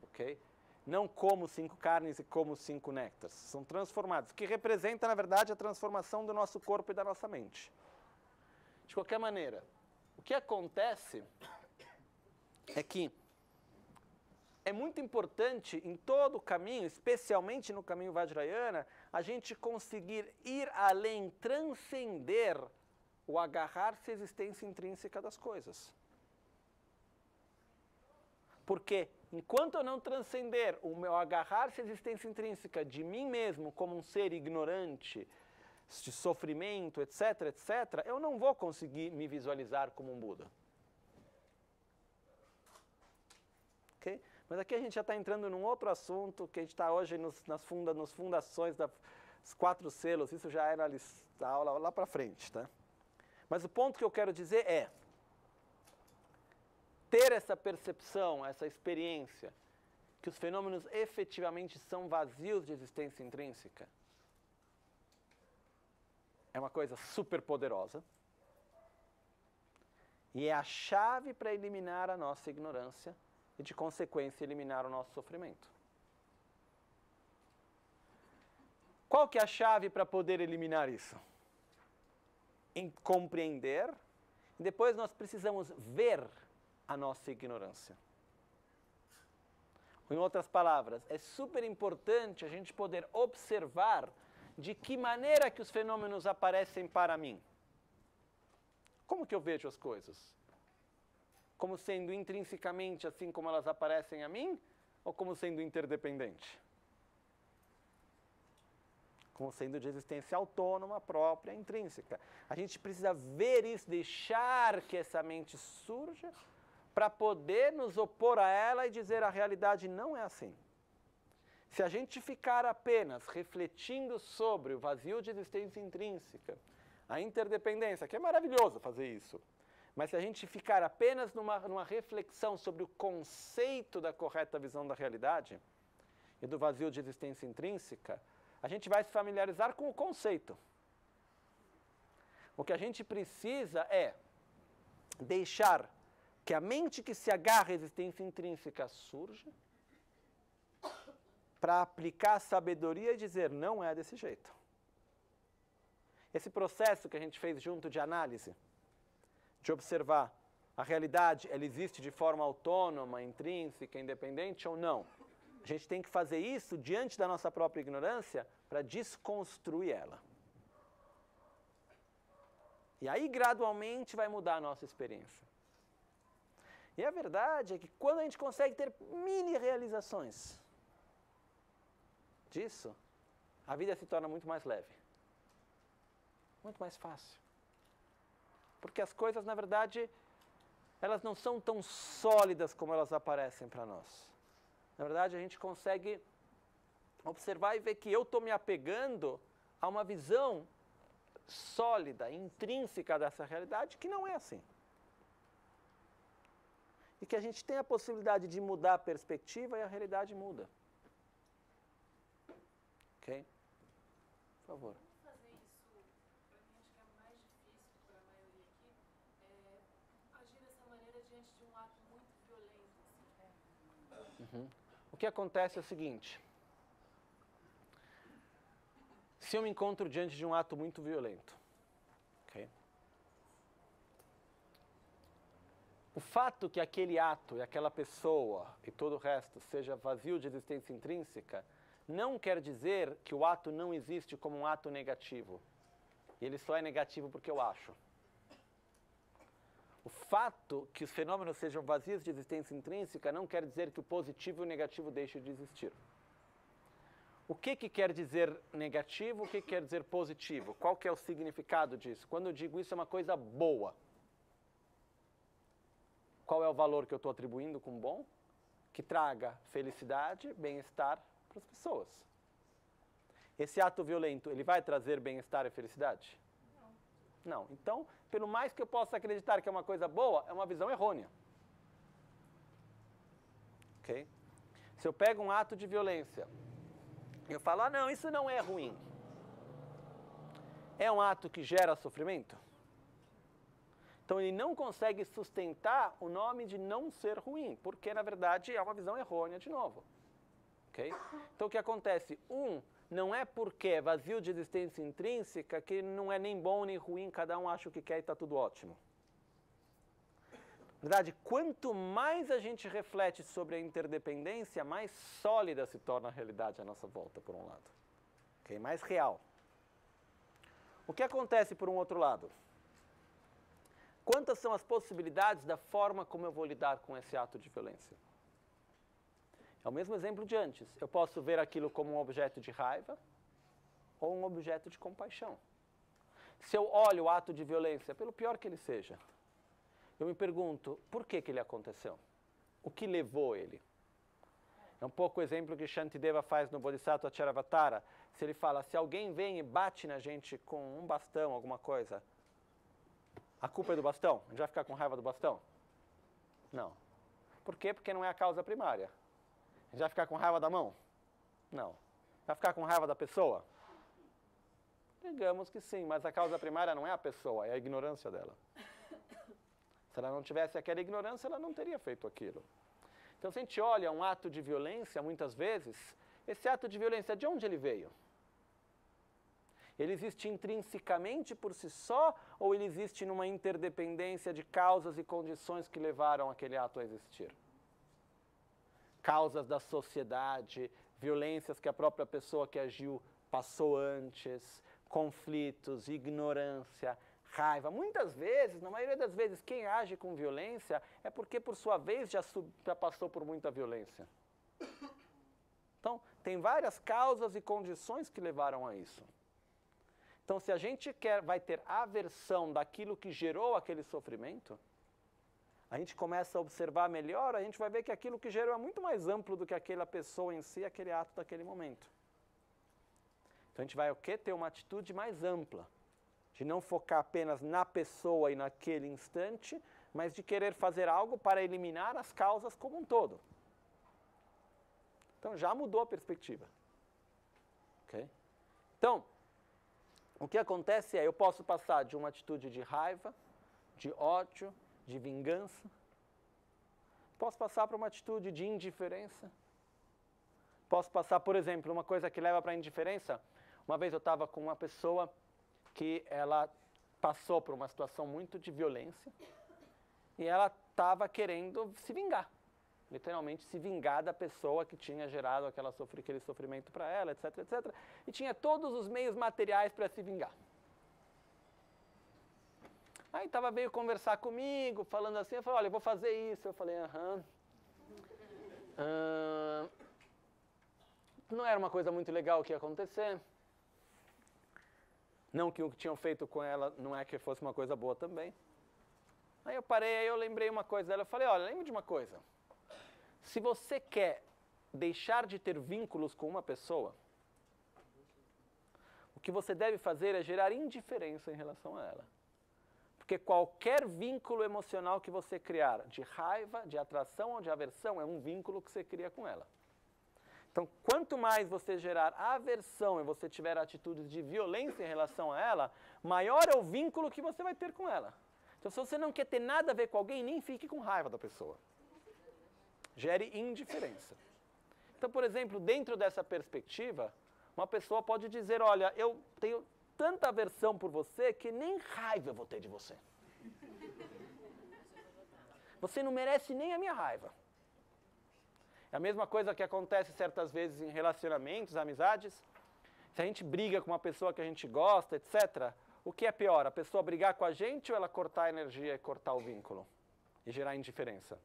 Ok? Não como 5 carnes e como 5 néctares. São transformados, que representa, na verdade, a transformação do nosso corpo e da nossa mente. De qualquer maneira, o que acontece é que é muito importante em todo o caminho, especialmente no caminho Vajrayana, a gente conseguir ir além, transcender o agarrar-se à existência intrínseca das coisas. Porque enquanto eu não transcender o meu agarrar-se à existência intrínseca de mim mesmo como um ser ignorante, de sofrimento, etc., etc., eu não vou conseguir me visualizar como um Buda. Ok? Mas aqui a gente já está entrando num outro assunto, que a gente está hoje nas fundações das 4 selos, isso já era a aula lá para frente, tá? Mas o ponto que eu quero dizer é, ter essa percepção, essa experiência, que os fenômenos efetivamente são vazios de existência intrínseca, é uma coisa super poderosa e é a chave para eliminar a nossa ignorância e, de consequência, eliminar o nosso sofrimento. Qual que é a chave para poder eliminar isso? Em compreender, e depois nós precisamos ver a nossa ignorância. Em outras palavras, é super importante a gente poder observar de que maneira que os fenômenos aparecem para mim. Como que eu vejo as coisas? como sendo intrinsecamente assim como elas aparecem a mim, ou como sendo interdependente? Como sendo de existência autônoma, própria, intrínseca. A gente precisa ver isso, deixar que essa mente surja, para poder nos opor a ela e dizer a realidade não é assim. Se a gente ficar apenas refletindo sobre o vazio de existência intrínseca, a interdependência, que é maravilhoso fazer isso, mas se a gente ficar apenas numa reflexão sobre o conceito da correta visão da realidade e do vazio de existência intrínseca, a gente vai se familiarizar com o conceito. O que a gente precisa é deixar que a mente que se agarra à existência intrínseca surja para aplicar a sabedoria e dizer, não é desse jeito. Esse processo que a gente fez junto de análise, de observar a realidade, ela existe de forma autônoma, intrínseca, independente ou não? A gente tem que fazer isso diante da nossa própria ignorância para desconstruir ela. E aí, gradualmente, vai mudar a nossa experiência. E a verdade é que quando a gente consegue ter mini realizações disso, a vida se torna muito mais leve. Muito mais fácil. Porque as coisas, na verdade, elas não são tão sólidas como elas aparecem para nós. Na verdade, a gente consegue observar e ver que eu estou me apegando a uma visão sólida, intrínseca dessa realidade, que não é assim. E que a gente tem a possibilidade de mudar a perspectiva e a realidade muda. Ok? Por favor. Fazer isso, para mim, acho que é mais difícil para a maioria aqui, agir dessa maneira diante de um ato muito violento. Assim. O que acontece é o seguinte. Se eu me encontro diante de um ato muito violento, ok? O fato que aquele ato e aquela pessoa e todo o resto seja vazio de existência intrínseca não quer dizer que o ato não existe como um ato negativo. Ele só é negativo porque eu acho. O fato que os fenômenos sejam vazios de existência intrínseca não quer dizer que o positivo e o negativo deixem de existir. O que quer dizer negativo, o que quer dizer positivo? Qual que é o significado disso? Quando eu digo isso é uma coisa boa. Qual é o valor que eu estou atribuindo com bom? Que traga felicidade, bem-estar para as pessoas. Esse ato violento, ele vai trazer bem-estar e felicidade? Não. Então, pelo mais que eu possa acreditar que é uma coisa boa, é uma visão errônea. Ok? Se eu pego um ato de violência, eu falo, não, isso não é ruim. É um ato que gera sofrimento? Então, ele não consegue sustentar o nome de não ser ruim, porque, na verdade, é uma visão errônea de novo. Ok? Então, o que acontece? Não é porque é vazio de existência intrínseca que não é nem bom nem ruim, cada um acha o que quer e está tudo ótimo. Na verdade, quanto mais a gente reflete sobre a interdependência, mais sólida se torna a realidade à nossa volta, por um lado. Okay? Mais real. O que acontece por um outro lado? Quantas são as possibilidades da forma como eu vou lidar com esse ato de violência? É o mesmo exemplo de antes. Eu posso ver aquilo como um objeto de raiva ou um objeto de compaixão. Se eu olho o ato de violência, pelo pior que ele seja, eu me pergunto, por que ele aconteceu? O que levou ele? É um pouco o exemplo que Shantideva faz no Bodhisattva Charavatara. Se ele fala, se alguém vem e bate na gente com um bastão, alguma coisa, a culpa é do bastão? A gente vai ficar com raiva do bastão? Não. Por quê? Porque não é a causa primária. A gente vai ficar com raiva da mão? Não. Vai ficar com raiva da pessoa? Digamos que sim, mas a causa primária não é a pessoa, é a ignorância dela. Se ela não tivesse aquela ignorância, ela não teria feito aquilo. Então, se a gente olha um ato de violência, muitas vezes, esse ato de violência, de onde ele veio? Ele existe intrinsecamente por si só, ou ele existe numa interdependência de causas e condições que levaram aquele ato a existir? Causas da sociedade, violências que a própria pessoa que agiu passou antes, conflitos, ignorância, raiva. Muitas vezes, na maioria das vezes, quem age com violência é porque, por sua vez, já passou por muita violência. Então, tem várias causas e condições que levaram a isso. Então, se a gente vai ter aversão daquilo que gerou aquele sofrimento, a gente começa a observar melhor, a gente vai ver que aquilo que gerou é muito mais amplo do que aquela pessoa em si, aquele ato daquele momento. Então, a gente vai o quê? Ter uma atitude mais ampla, de não focar apenas na pessoa e naquele instante, mas de querer fazer algo para eliminar as causas como um todo. Então, já mudou a perspectiva. Okay? Então, o que acontece é, eu posso passar de uma atitude de raiva, de ódio, de vingança. Posso passar para uma atitude de indiferença. Posso passar, por exemplo, uma coisa que leva para a indiferença. Uma vez eu estava com uma pessoa que ela passou por uma situação muito de violência e ela estava querendo se vingar. Literalmente se vingar da pessoa que tinha gerado aquele sofrimento para ela, etc, etc. E tinha todos os meios materiais para se vingar. Aí veio conversar comigo, falando assim, eu falei, olha, eu vou fazer isso. Eu falei, aham. Não era uma coisa muito legal o que ia acontecer. Não que o que tinham feito com ela não é que fosse uma coisa boa também. Aí eu parei, aí eu lembrei uma coisa dela, eu falei, olha, lembra de uma coisa. Se você quer deixar de ter vínculos com uma pessoa, o que você deve fazer é gerar indiferença em relação a ela. Porque qualquer vínculo emocional que você criar, de raiva, de atração ou de aversão, é um vínculo que você cria com ela. Então, quanto mais você gerar aversão e você tiver atitudes de violência em relação a ela, maior é o vínculo que você vai ter com ela. Então, se você não quer ter nada a ver com alguém, nem fique com raiva da pessoa. Gere indiferença. Então, por exemplo, dentro dessa perspectiva, uma pessoa pode dizer, olha, eu tenho tanta aversão por você que nem raiva eu vou ter de você. Você não merece nem a minha raiva. É a mesma coisa que acontece certas vezes em relacionamentos, amizades. Se a gente briga com uma pessoa que a gente gosta, etc., o que é pior? A pessoa brigar com a gente ou ela cortar a energia e cortar o vínculo? E gerar indiferença?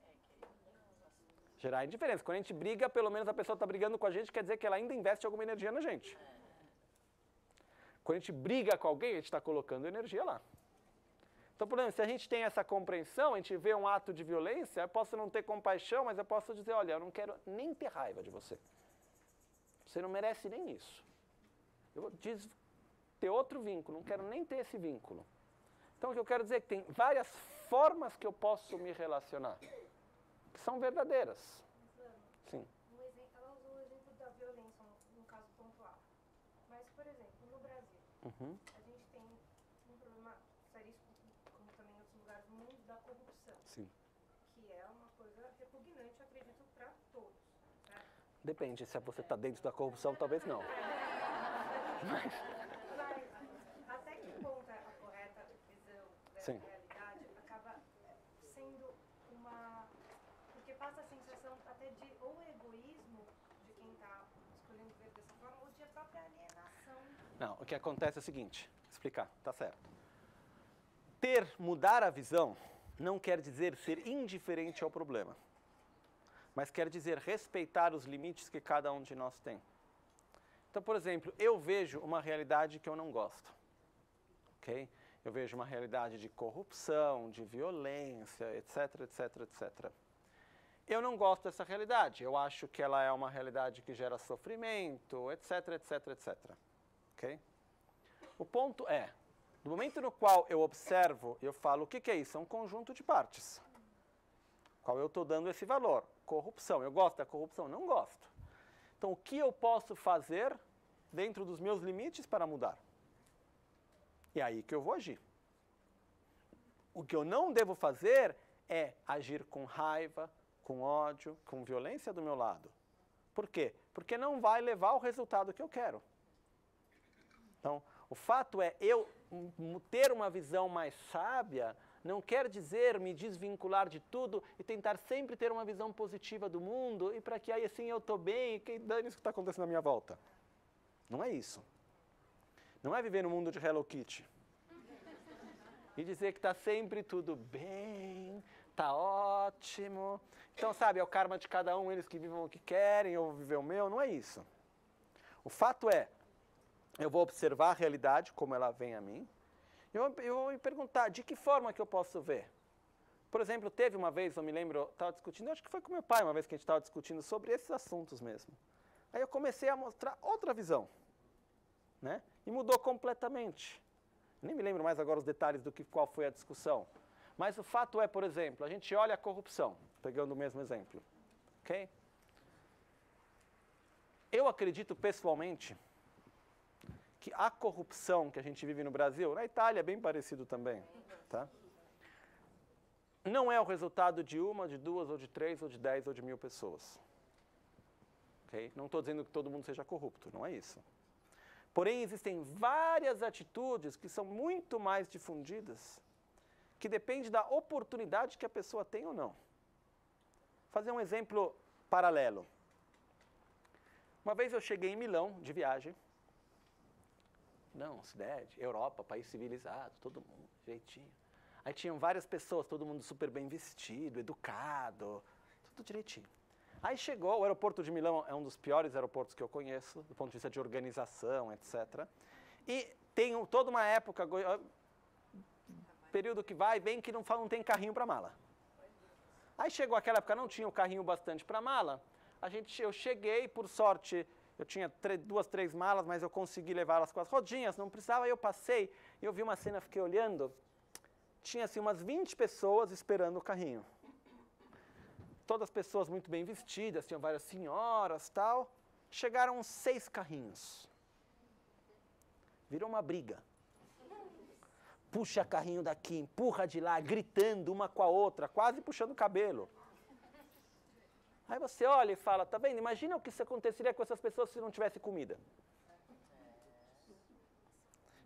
Gerar indiferença. Quando a gente briga, pelo menos a pessoa está brigando com a gente, quer dizer que ela ainda investe alguma energia na gente. Quando a gente briga com alguém, a gente está colocando energia lá. Então, por exemplo, se a gente tem essa compreensão, a gente vê um ato de violência, eu posso não ter compaixão, mas eu posso dizer, olha, eu não quero nem ter raiva de você. Você não merece nem isso. Eu vou ter outro vínculo, não quero nem ter esse vínculo. Então, o que eu quero dizer é que tem várias formas que eu posso me relacionar, que são verdadeiras. Sim. Ela usou o exemplo da violência, num caso pontual. Mas, por exemplo, no Brasil, a gente tem um problema seríssimo, como também em outros lugares do mundo, da corrupção. Sim. Que é uma coisa repugnante, acredito, para todos. Né? Depende, se você está dentro da corrupção, talvez não. Mas até que ponto a correta visão dessa realidade acaba sendo uma... Porque passa a sensação até de ou egoísmo de quem está escolhendo ver dessa forma, ou de própria alienação. Não, o que acontece é o seguinte, explicar, tá certo. Mudar a visão não quer dizer ser indiferente ao problema, mas quer dizer respeitar os limites que cada um de nós tem. Então, por exemplo, eu vejo uma realidade que eu não gosto, ok? Eu vejo uma realidade de corrupção, de violência, etc, etc, etc. Eu não gosto dessa realidade, eu acho que ela é uma realidade que gera sofrimento, etc, etc, etc. Ok? O ponto é, no momento no qual eu observo, eu falo, o que é isso? É um conjunto de partes, qual eu estou dando esse valor. Corrupção, eu gosto da corrupção? Não gosto. Então, o que eu posso fazer dentro dos meus limites para mudar? E é aí que eu vou agir. O que eu não devo fazer é agir com raiva, com ódio, com violência do meu lado. Por quê? Porque não vai levar ao resultado que eu quero. Então, o fato é, eu ter uma visão mais sábia não quer dizer me desvincular de tudo e tentar sempre ter uma visão positiva do mundo e para que aí assim eu estou bem e que dane isso que está acontecendo na minha volta. Não é isso. Não é viver no mundo de Hello Kitty. e dizer que está sempre tudo bem, está ótimo. Então, sabe, é o karma de cada um, eles que vivam o que querem, eu vou viver o meu, não é isso. O fato é, eu vou observar a realidade como ela vem a mim, e eu vou me perguntar, de que forma que eu posso ver? Por exemplo, teve uma vez, eu me lembro, eu estava discutindo, acho que foi com meu pai uma vez que a gente estava discutindo sobre esses assuntos mesmo. Aí eu comecei a mostrar outra visão, né? E mudou completamente. Nem me lembro mais agora os detalhes do que qual foi a discussão. Mas o fato é, por exemplo, a gente olha a corrupção, pegando o mesmo exemplo. Ok? Eu acredito pessoalmente que a corrupção que a gente vive no Brasil, na Itália é bem parecido também, tá? Não é o resultado de uma, de duas, ou de três, ou de 10, ou de 1000 pessoas. Okay? Não estou dizendo que todo mundo seja corrupto, não é isso. Porém, existem várias atitudes que são muito mais difundidas, que depende da oportunidade que a pessoa tem ou não. Vou fazer um exemplo paralelo. Uma vez eu cheguei em Milão, de viagem. Não, cidade, Europa, país civilizado, todo mundo, jeitinho. Aí tinham várias pessoas, todo mundo super bem vestido, educado, tudo direitinho. Aí chegou, o aeroporto de Milão é um dos piores aeroportos que eu conheço, do ponto de vista de organização, etc. E tem toda uma época, período que vai e vem, que não tem carrinho para mala. Aí chegou aquela época, não tinha o carrinho bastante para mala, eu cheguei, por sorte, eu tinha 2, 3 malas, mas eu consegui levá-las com as rodinhas, não precisava, aí eu passei, e eu vi uma cena, fiquei olhando, tinha assim umas 20 pessoas esperando o carrinho. Todas pessoas muito bem vestidas, tinham várias senhoras, tal. Chegaram 6 carrinhos. Virou uma briga. Puxa carrinho daqui, empurra de lá, gritando uma com a outra, quase puxando o cabelo. Aí você olha e fala, tá vendo? Imagina o que isso aconteceria com essas pessoas se não tivesse comida.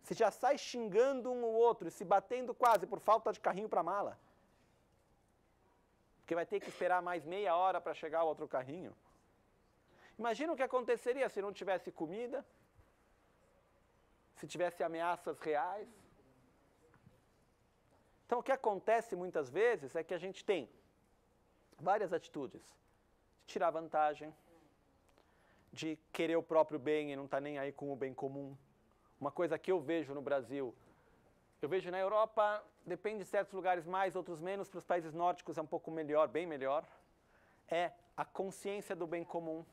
Se já sai xingando um ou outro e se batendo quase por falta de carrinho para mala. Porque vai ter que esperar mais meia hora para chegar o outro carrinho. Imagina o que aconteceria se não tivesse comida, se tivesse ameaças reais. Então, o que acontece muitas vezes é que a gente tem várias atitudes. De tirar vantagem, de querer o próprio bem e não estar nem aí com o bem comum. Uma coisa que eu vejo no Brasil, eu vejo na Europa, depende de certos lugares mais, outros menos, para os países nórdicos é um pouco melhor, bem melhor, é a consciência do bem comum.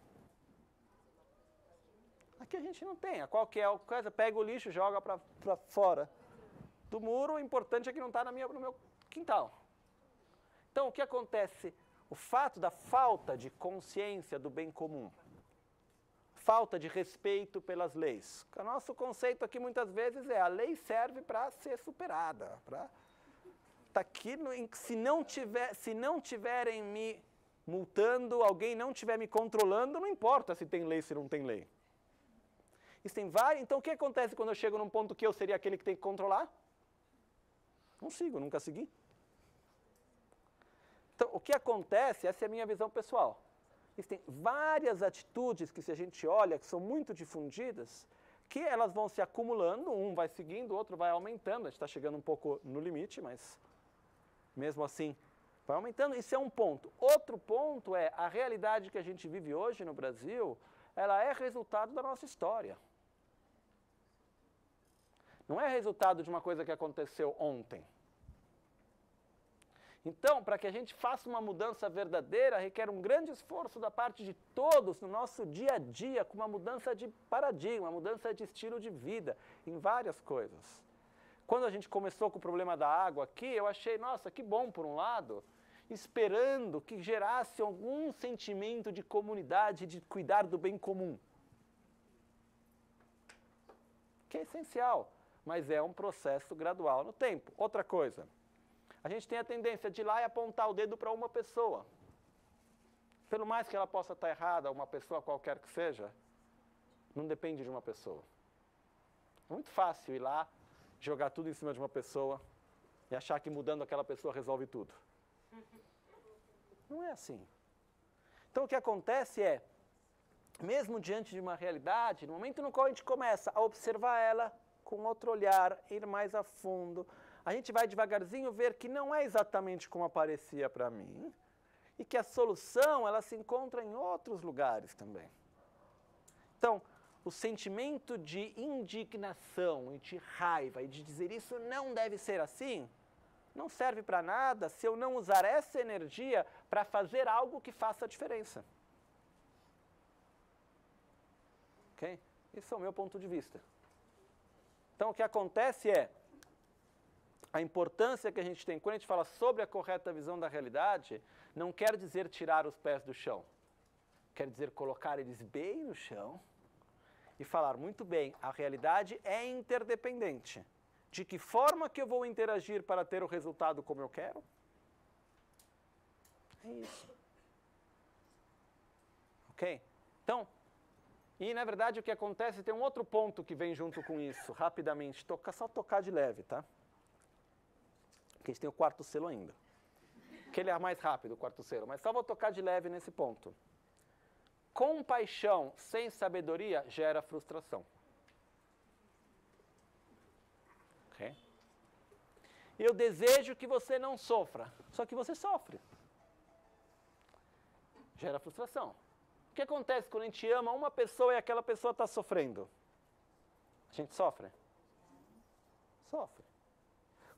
Aqui a gente não tem, a qualquer coisa, pega o lixo, joga para fora do muro, o importante é que não está no meu quintal. Então, o que acontece? O fato da falta de consciência do bem comum, falta de respeito pelas leis. O nosso conceito aqui muitas vezes é a lei serve para ser superada. Tá aqui se não tiverem me multando, alguém não estiver me controlando, não importa se tem lei, se não tem lei. Isso tem vários. Então o que acontece quando eu chego num ponto que eu seria aquele que tem que controlar? Não sigo, nunca segui. Então, o que acontece, essa é a minha visão pessoal. Existem várias atitudes que, se a gente olha, que são muito difundidas, que elas vão se acumulando, um vai seguindo, o outro vai aumentando. A gente está chegando um pouco no limite, mas mesmo assim vai aumentando. Isso é um ponto. Outro ponto é a realidade que a gente vive hoje no Brasil, ela é resultado da nossa história. Não é resultado de uma coisa que aconteceu ontem. Então, para que a gente faça uma mudança verdadeira, requer um grande esforço da parte de todos no nosso dia a dia, com uma mudança de paradigma, uma mudança de estilo de vida, em várias coisas. Quando a gente começou com o problema da água aqui, eu achei, nossa, que bom por um lado, esperando que gerasse algum sentimento de comunidade, de cuidar do bem comum. Que é essencial, mas é um processo gradual no tempo. Outra coisa. A gente tem a tendência de ir lá e apontar o dedo para uma pessoa. Pelo mais que ela possa estar errada, uma pessoa qualquer que seja, não depende de uma pessoa. É muito fácil ir lá, jogar tudo em cima de uma pessoa e achar que mudando aquela pessoa resolve tudo. Não é assim. Então o que acontece é, mesmo diante de uma realidade, no momento no qual a gente começa a observar ela com outro olhar, ir mais a fundo, a gente vai devagarzinho ver que não é exatamente como aparecia para mim e que a solução ela se encontra em outros lugares também. Então, o sentimento de indignação e de raiva e de dizer isso não deve ser assim, não serve para nada se eu não usar essa energia para fazer algo que faça a diferença. Ok? Esse é o meu ponto de vista. Então, o que acontece é, a importância que a gente tem, quando a gente fala sobre a correta visão da realidade, não quer dizer tirar os pés do chão. Quer dizer colocar eles bem no chão e falar, muito bem, a realidade é interdependente. De que forma que eu vou interagir para ter o resultado como eu quero? É isso. Ok? Então, e na verdade o que acontece, tem um outro ponto que vem junto com isso, rapidamente, só tocar de leve, tá? Porque a gente tem o quarto selo ainda. Que ele é mais rápido, o quarto selo, mas só vou tocar de leve nesse ponto. Compaixão sem sabedoria gera frustração. Okay? Eu desejo que você não sofra, só que você sofre. Gera frustração. O que acontece quando a gente ama uma pessoa e aquela pessoa está sofrendo? A gente sofre? Sofre.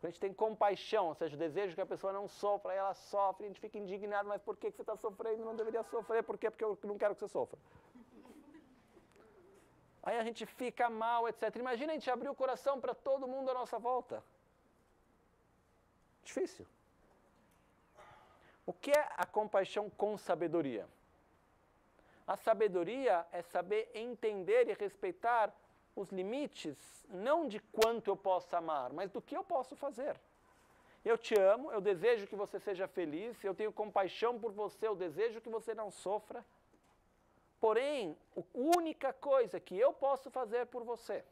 Quando a gente tem compaixão, ou seja, o desejo que a pessoa não sofra, aí ela sofre, a gente fica indignado, mas por que você está sofrendo? Não deveria sofrer, por quê? Porque eu não quero que você sofra. Aí a gente fica mal, etc. Imagina a gente abrir o coração para todo mundo à nossa volta. Difícil. O que é a compaixão com sabedoria? A sabedoria é saber entender e respeitar os limites, não de quanto eu posso amar, mas do que eu posso fazer. Eu te amo, eu desejo que você seja feliz, eu tenho compaixão por você, eu desejo que você não sofra. Porém, a única coisa que eu posso fazer por você,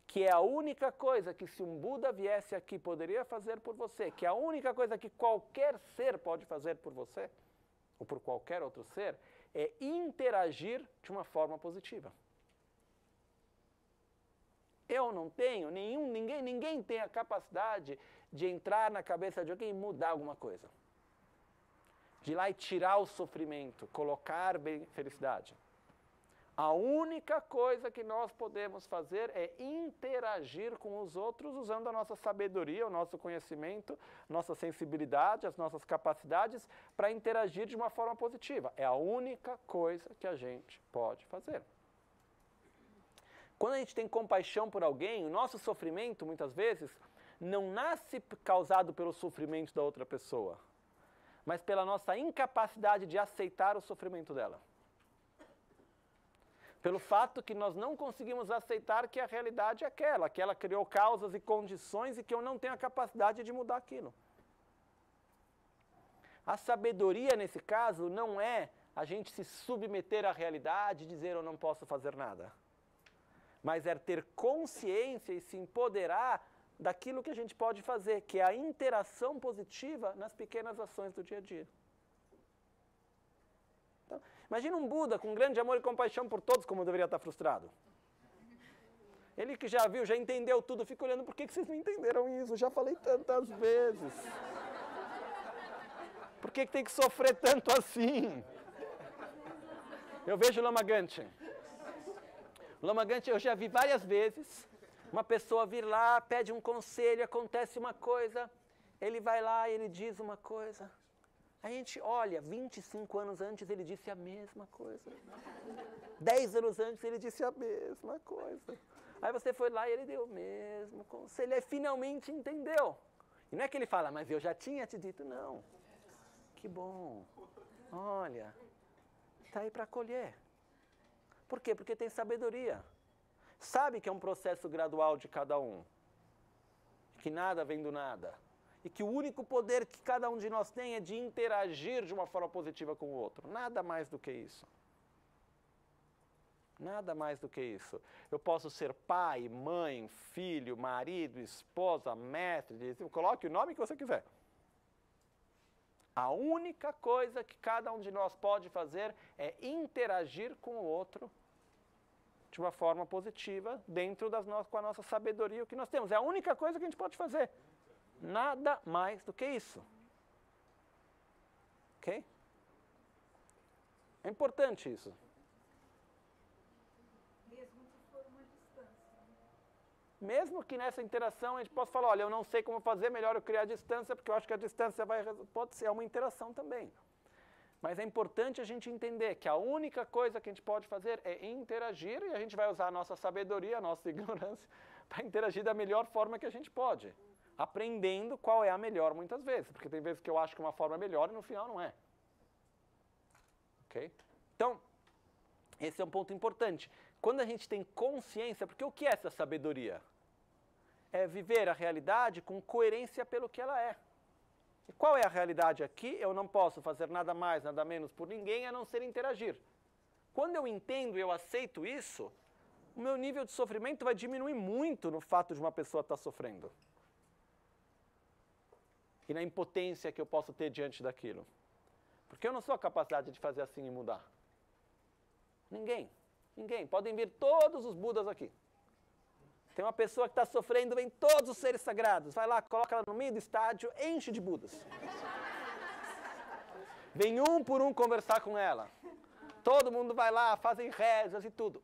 que é a única coisa que se um Buda viesse aqui poderia fazer por você, que é a única coisa que qualquer ser pode fazer por você, ou por qualquer outro ser, é interagir de uma forma positiva. Eu não tenho, ninguém tem a capacidade de entrar na cabeça de alguém e mudar alguma coisa. De ir lá e tirar o sofrimento, colocar felicidade. A única coisa que nós podemos fazer é interagir com os outros usando a nossa sabedoria, o nosso conhecimento, nossa sensibilidade, as nossas capacidades para interagir de uma forma positiva. É a única coisa que a gente pode fazer. Quando a gente tem compaixão por alguém, o nosso sofrimento, muitas vezes, não nasce causado pelo sofrimento da outra pessoa, mas pela nossa incapacidade de aceitar o sofrimento dela. Pelo fato que nós não conseguimos aceitar que a realidade é aquela, que ela criou causas e condições e que eu não tenho a capacidade de mudar aquilo. A sabedoria, nesse caso, não é a gente se submeter à realidade e dizer eu não posso fazer nada. Mas é ter consciência e se empoderar daquilo que a gente pode fazer, que é a interação positiva nas pequenas ações do dia a dia. Então, imagina um Buda com grande amor e compaixão por todos, como deveria estar frustrado. Ele que já viu, já entendeu tudo, fica olhando, por que vocês não entenderam isso? Eu já falei tantas vezes. Por que tem que sofrer tanto assim? Eu vejo o Lama Gangchen. O Lama Gangchen eu já vi várias vezes, uma pessoa vir lá, pede um conselho, acontece uma coisa, ele vai lá e ele diz uma coisa. A gente olha, 25 anos antes ele disse a mesma coisa. 10 anos antes ele disse a mesma coisa. Aí você foi lá e ele deu o mesmo conselho, aí finalmente entendeu. E não é que ele fala, mas eu já tinha te dito, não. Que bom, olha, está aí para colher. Por quê? Porque tem sabedoria. Sabe que é um processo gradual de cada um. Que nada vem do nada. E que o único poder que cada um de nós tem é de interagir de uma forma positiva com o outro. Nada mais do que isso. Nada mais do que isso. Eu posso ser pai, mãe, filho, marido, esposa, mestre, coloque o nome que você quiser. A única coisa que cada um de nós pode fazer é interagir com o outro de uma forma positiva, dentro com a nossa sabedoria, o que nós temos. É a única coisa que a gente pode fazer. Nada mais do que isso. Ok? É importante isso. Mesmo que for uma distância. Mesmo que nessa interação a gente possa falar, olha, eu não sei como fazer, melhor eu criar a distância, porque eu acho que a distância pode ser uma interação também. Mas é importante a gente entender que a única coisa que a gente pode fazer é interagir e a gente vai usar a nossa sabedoria, a nossa ignorância, para interagir da melhor forma que a gente pode. Aprendendo qual é a melhor muitas vezes, porque tem vezes que eu acho que uma forma é melhor e no final não é. Ok? Então, esse é um ponto importante. Quando a gente tem consciência, porque o que é essa sabedoria? É viver a realidade com coerência pelo que ela é. E qual é a realidade aqui? Eu não posso fazer nada mais, nada menos por ninguém, a não ser interagir. Quando eu entendo e eu aceito isso, o meu nível de sofrimento vai diminuir muito no fato de uma pessoa estar sofrendo. E na impotência que eu posso ter diante daquilo. Porque eu não sou a capacidade de fazer assim e mudar. Ninguém. Ninguém. Podem vir todos os Budas aqui. Tem uma pessoa que está sofrendo, vem todos os seres sagrados. Vai lá, coloca ela no meio do estádio, enche de Budas. Vem um por um conversar com ela. Todo mundo vai lá, fazem rezas e tudo.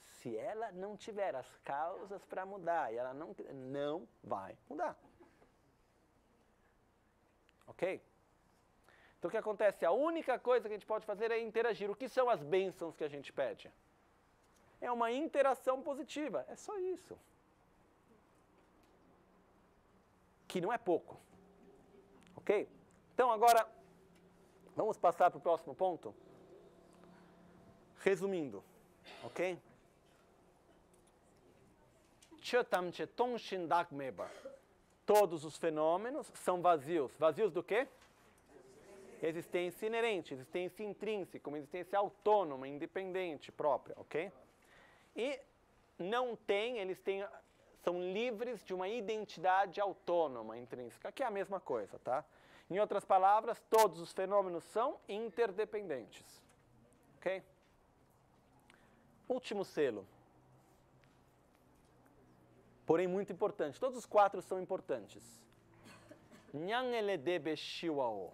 Se ela não tiver as causas para mudar, e ela não vai mudar. Ok? Então o que acontece? A única coisa que a gente pode fazer é interagir. O que são as bênçãos que a gente pede? É uma interação positiva. É só isso. Que não é pouco. Ok? Então agora, vamos passar para o próximo ponto? Resumindo. Ok? Todos os fenômenos são vazios. Vazios do quê? Existência inerente, existência intrínseca, uma existência autônoma, independente, própria, ok? E não tem, são livres de uma identidade autônoma, intrínseca, que é a mesma coisa, tá? Em outras palavras, todos os fenômenos são interdependentes, ok? Último selo. Porém, muito importante. Todos os 4 são importantes. Nyangeledebe shiwao.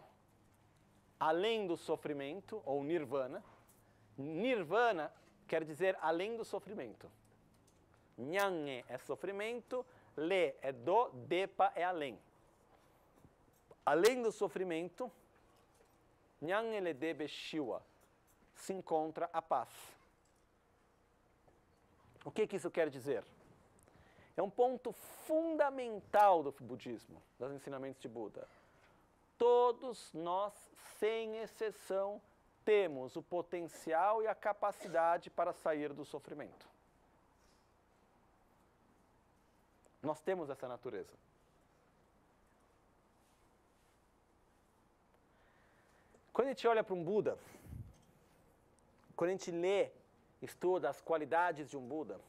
Além do sofrimento, ou nirvana. Nirvana quer dizer além do sofrimento. Nyange é sofrimento, le é do, depa é além. Além do sofrimento, Nyangeledebe shiwa, se encontra a paz. O que isso quer dizer? É um ponto fundamental do budismo, dos ensinamentos de Buda. Todos nós, sem exceção, temos o potencial e a capacidade para sair do sofrimento. Nós temos essa natureza. Quando a gente olha para um Buda, quando a gente lê, estuda as qualidades de um Buda,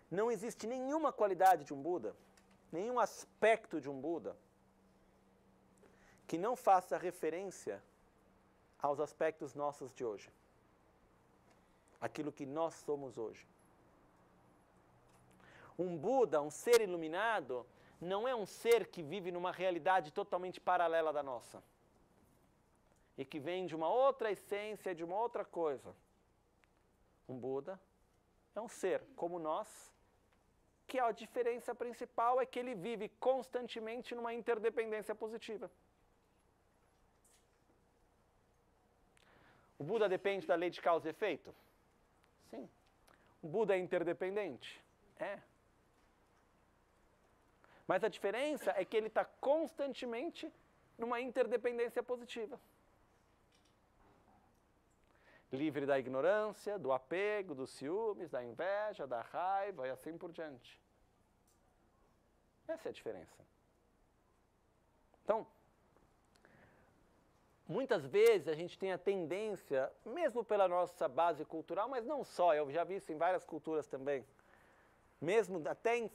não existe nenhuma qualidade de um Buda, nenhum aspecto de um Buda, que não faça referência aos aspectos nossos de hoje. Aquilo que nós somos hoje. Um Buda, um ser iluminado, não é um ser que vive numa realidade totalmente paralela da nossa. E que vem de uma outra essência, de uma outra coisa. Um Buda é um ser como nós, que a diferença principal é que ele vive constantemente numa interdependência positiva. O Buda depende da lei de causa e efeito? Sim. O Buda é interdependente? É. Mas a diferença é que ele está constantemente numa interdependência positiva. Livre da ignorância, do apego, dos ciúmes, da inveja, da raiva e assim por diante. Essa é a diferença. Então, muitas vezes a gente tem a tendência, mesmo pela nossa base cultural, mas não só, eu já vi isso em várias culturas também, mesmo até em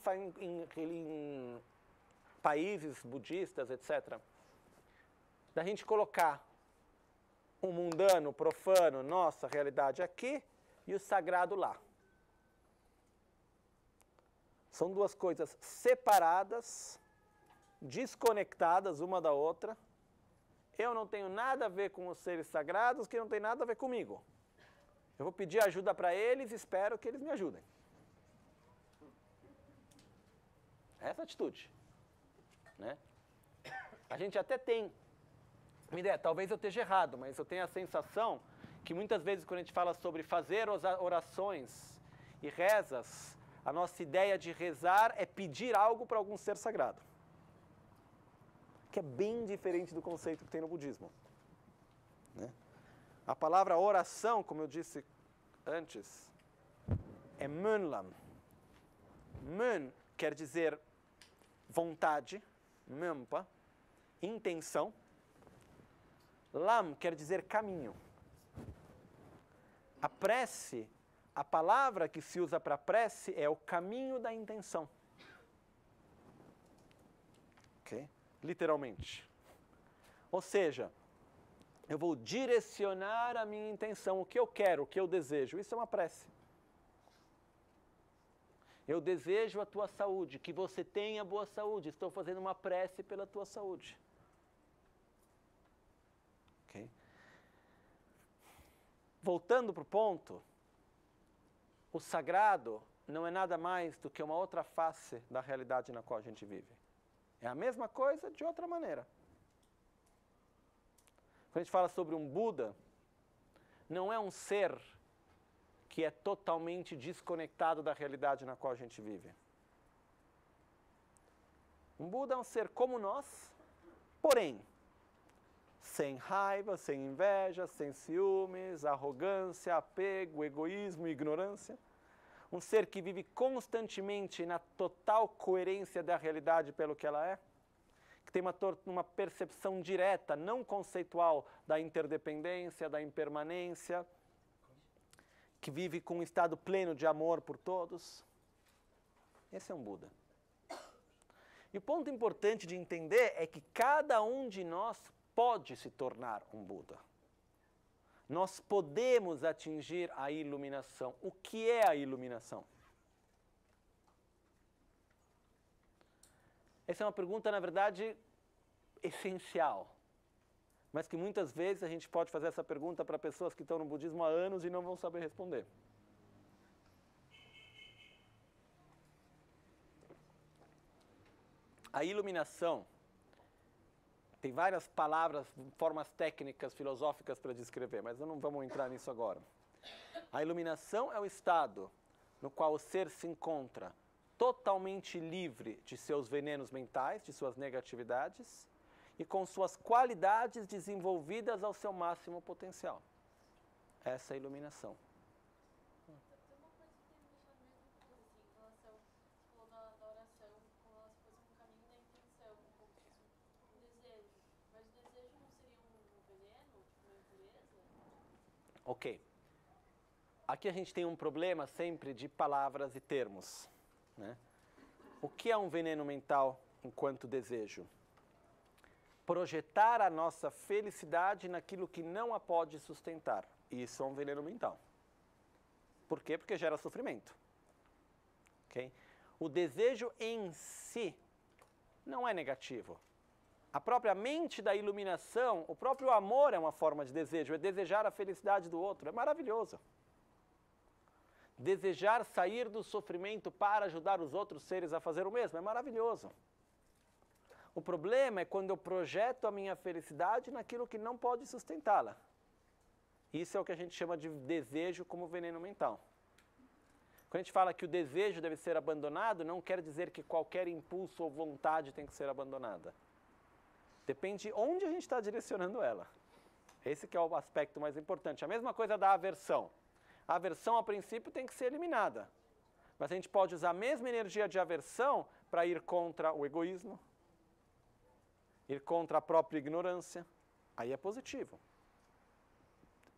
países budistas, etc., da gente colocar o mundano, o profano, nossa realidade aqui, e o sagrado lá. São duas coisas separadas, desconectadas uma da outra. Eu não tenho nada a ver com os seres sagrados, que não tem nada a ver comigo. Eu vou pedir ajuda para eles e espero que eles me ajudem. Essa atitude, né? A gente até tem uma ideia, talvez eu esteja errado, mas eu tenho a sensação que muitas vezes quando a gente fala sobre fazer orações e rezas, a nossa ideia de rezar é pedir algo para algum ser sagrado. Que é bem diferente do conceito que tem no budismo, né? A palavra oração, como eu disse antes, é mönlam. Mön quer dizer vontade, mönpa, intenção. Lam quer dizer caminho. A prece, a palavra que se usa para prece é o caminho da intenção. Ok? Literalmente. Ou seja, eu vou direcionar a minha intenção, o que eu quero, o que eu desejo. Isso é uma prece. Eu desejo a tua saúde, que você tenha boa saúde. Estou fazendo uma prece pela tua saúde. Okay? Voltando para o ponto, o sagrado não é nada mais do que uma outra face da realidade na qual a gente vive. É a mesma coisa de outra maneira. Quando a gente fala sobre um Buda, não é um ser que é totalmente desconectado da realidade na qual a gente vive. Um Buda é um ser como nós, porém, sem raiva, sem inveja, sem ciúmes, arrogância, apego, egoísmo, ignorância. Um ser que vive constantemente na total coerência da realidade pelo que ela é, que tem uma percepção direta, não conceitual, da interdependência, da impermanência, que vive com um estado pleno de amor por todos. Esse é um Buda. E o ponto importante de entender é que cada um de nós pode se tornar um Buda. Nós podemos atingir a iluminação. O que é a iluminação? Essa é uma pergunta, na verdade, essencial. Mas que muitas vezes a gente pode fazer essa pergunta para pessoas que estão no budismo há anos e não vão saber responder. A iluminação tem várias palavras, formas técnicas, filosóficas para descrever, mas não vamos entrar nisso agora. A iluminação é o estado no qual o ser se encontra totalmente livre de seus venenos mentais, de suas negatividades, e com suas qualidades desenvolvidas ao seu máximo potencial. Essa é a iluminação. Tem uma coisa que tem me deixado meio confusa, assim, em relação, você falou da oração, como ela se fosse um caminho da intenção, como se fosse um desejo. Mas o desejo não seria um veneno, tipo uma impureza? Ok. Aqui a gente tem um problema sempre de palavras e termos, né? O que é um veneno mental enquanto desejo? Projetar a nossa felicidade naquilo que não a pode sustentar. Isso é um veneno mental. Por quê? Porque gera sofrimento. Okay? O desejo em si não é negativo. A própria mente da iluminação, o próprio amor é uma forma de desejo, é desejar a felicidade do outro. É maravilhoso. Desejar sair do sofrimento para ajudar os outros seres a fazer o mesmo é maravilhoso. O problema é quando eu projeto a minha felicidade naquilo que não pode sustentá-la. Isso é o que a gente chama de desejo como veneno mental. Quando a gente fala que o desejo deve ser abandonado, não quer dizer que qualquer impulso ou vontade tem que ser abandonada. Depende onde a gente está direcionando ela. Esse que é o aspecto mais importante. A mesma coisa da aversão. A aversão, a princípio, tem que ser eliminada. Mas a gente pode usar a mesma energia de aversão para ir contra o egoísmo, ir contra a própria ignorância. Aí é positivo.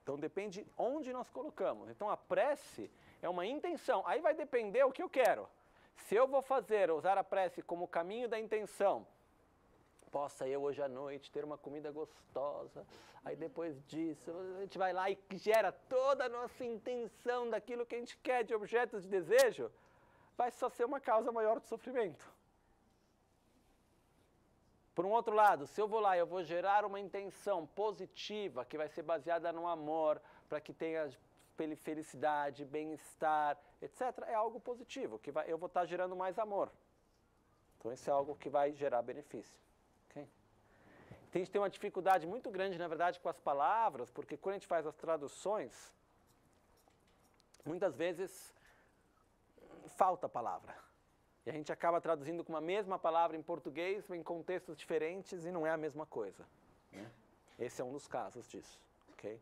Então depende onde nós colocamos. Então a prece é uma intenção. Aí vai depender o que eu quero. Se eu vou usar a prece como caminho da intenção possa eu hoje à noite ter uma comida gostosa, aí depois disso a gente vai lá e gera toda a nossa intenção daquilo que a gente quer de objetos de desejo, vai só ser uma causa maior de sofrimento. Por um outro lado, se eu vou lá e eu vou gerar uma intenção positiva que vai ser baseada no amor, para que tenha felicidade, bem-estar, etc., é algo positivo, que eu vou estar gerando mais amor. Então, isso é algo que vai gerar benefício. Okay? A gente tem uma dificuldade muito grande, na verdade, com as palavras, porque quando a gente faz as traduções, muitas vezes falta a palavra. E a gente acaba traduzindo com uma mesma palavra em português, em contextos diferentes, e não é a mesma coisa. Né? Esse é um dos casos disso. Okay?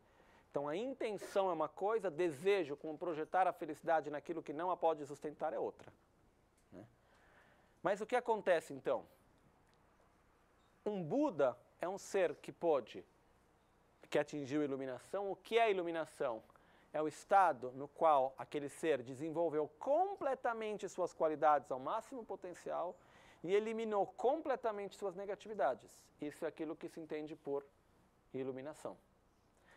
Então, a intenção é uma coisa, desejo, como projetar a felicidade naquilo que não a pode sustentar, é outra. Né? Mas o que acontece, então? Um Buda é um ser que atingiu a iluminação. O que é a iluminação? É o estado no qual aquele ser desenvolveu completamente suas qualidades ao máximo potencial e eliminou completamente suas negatividades. Isso é aquilo que se entende por iluminação.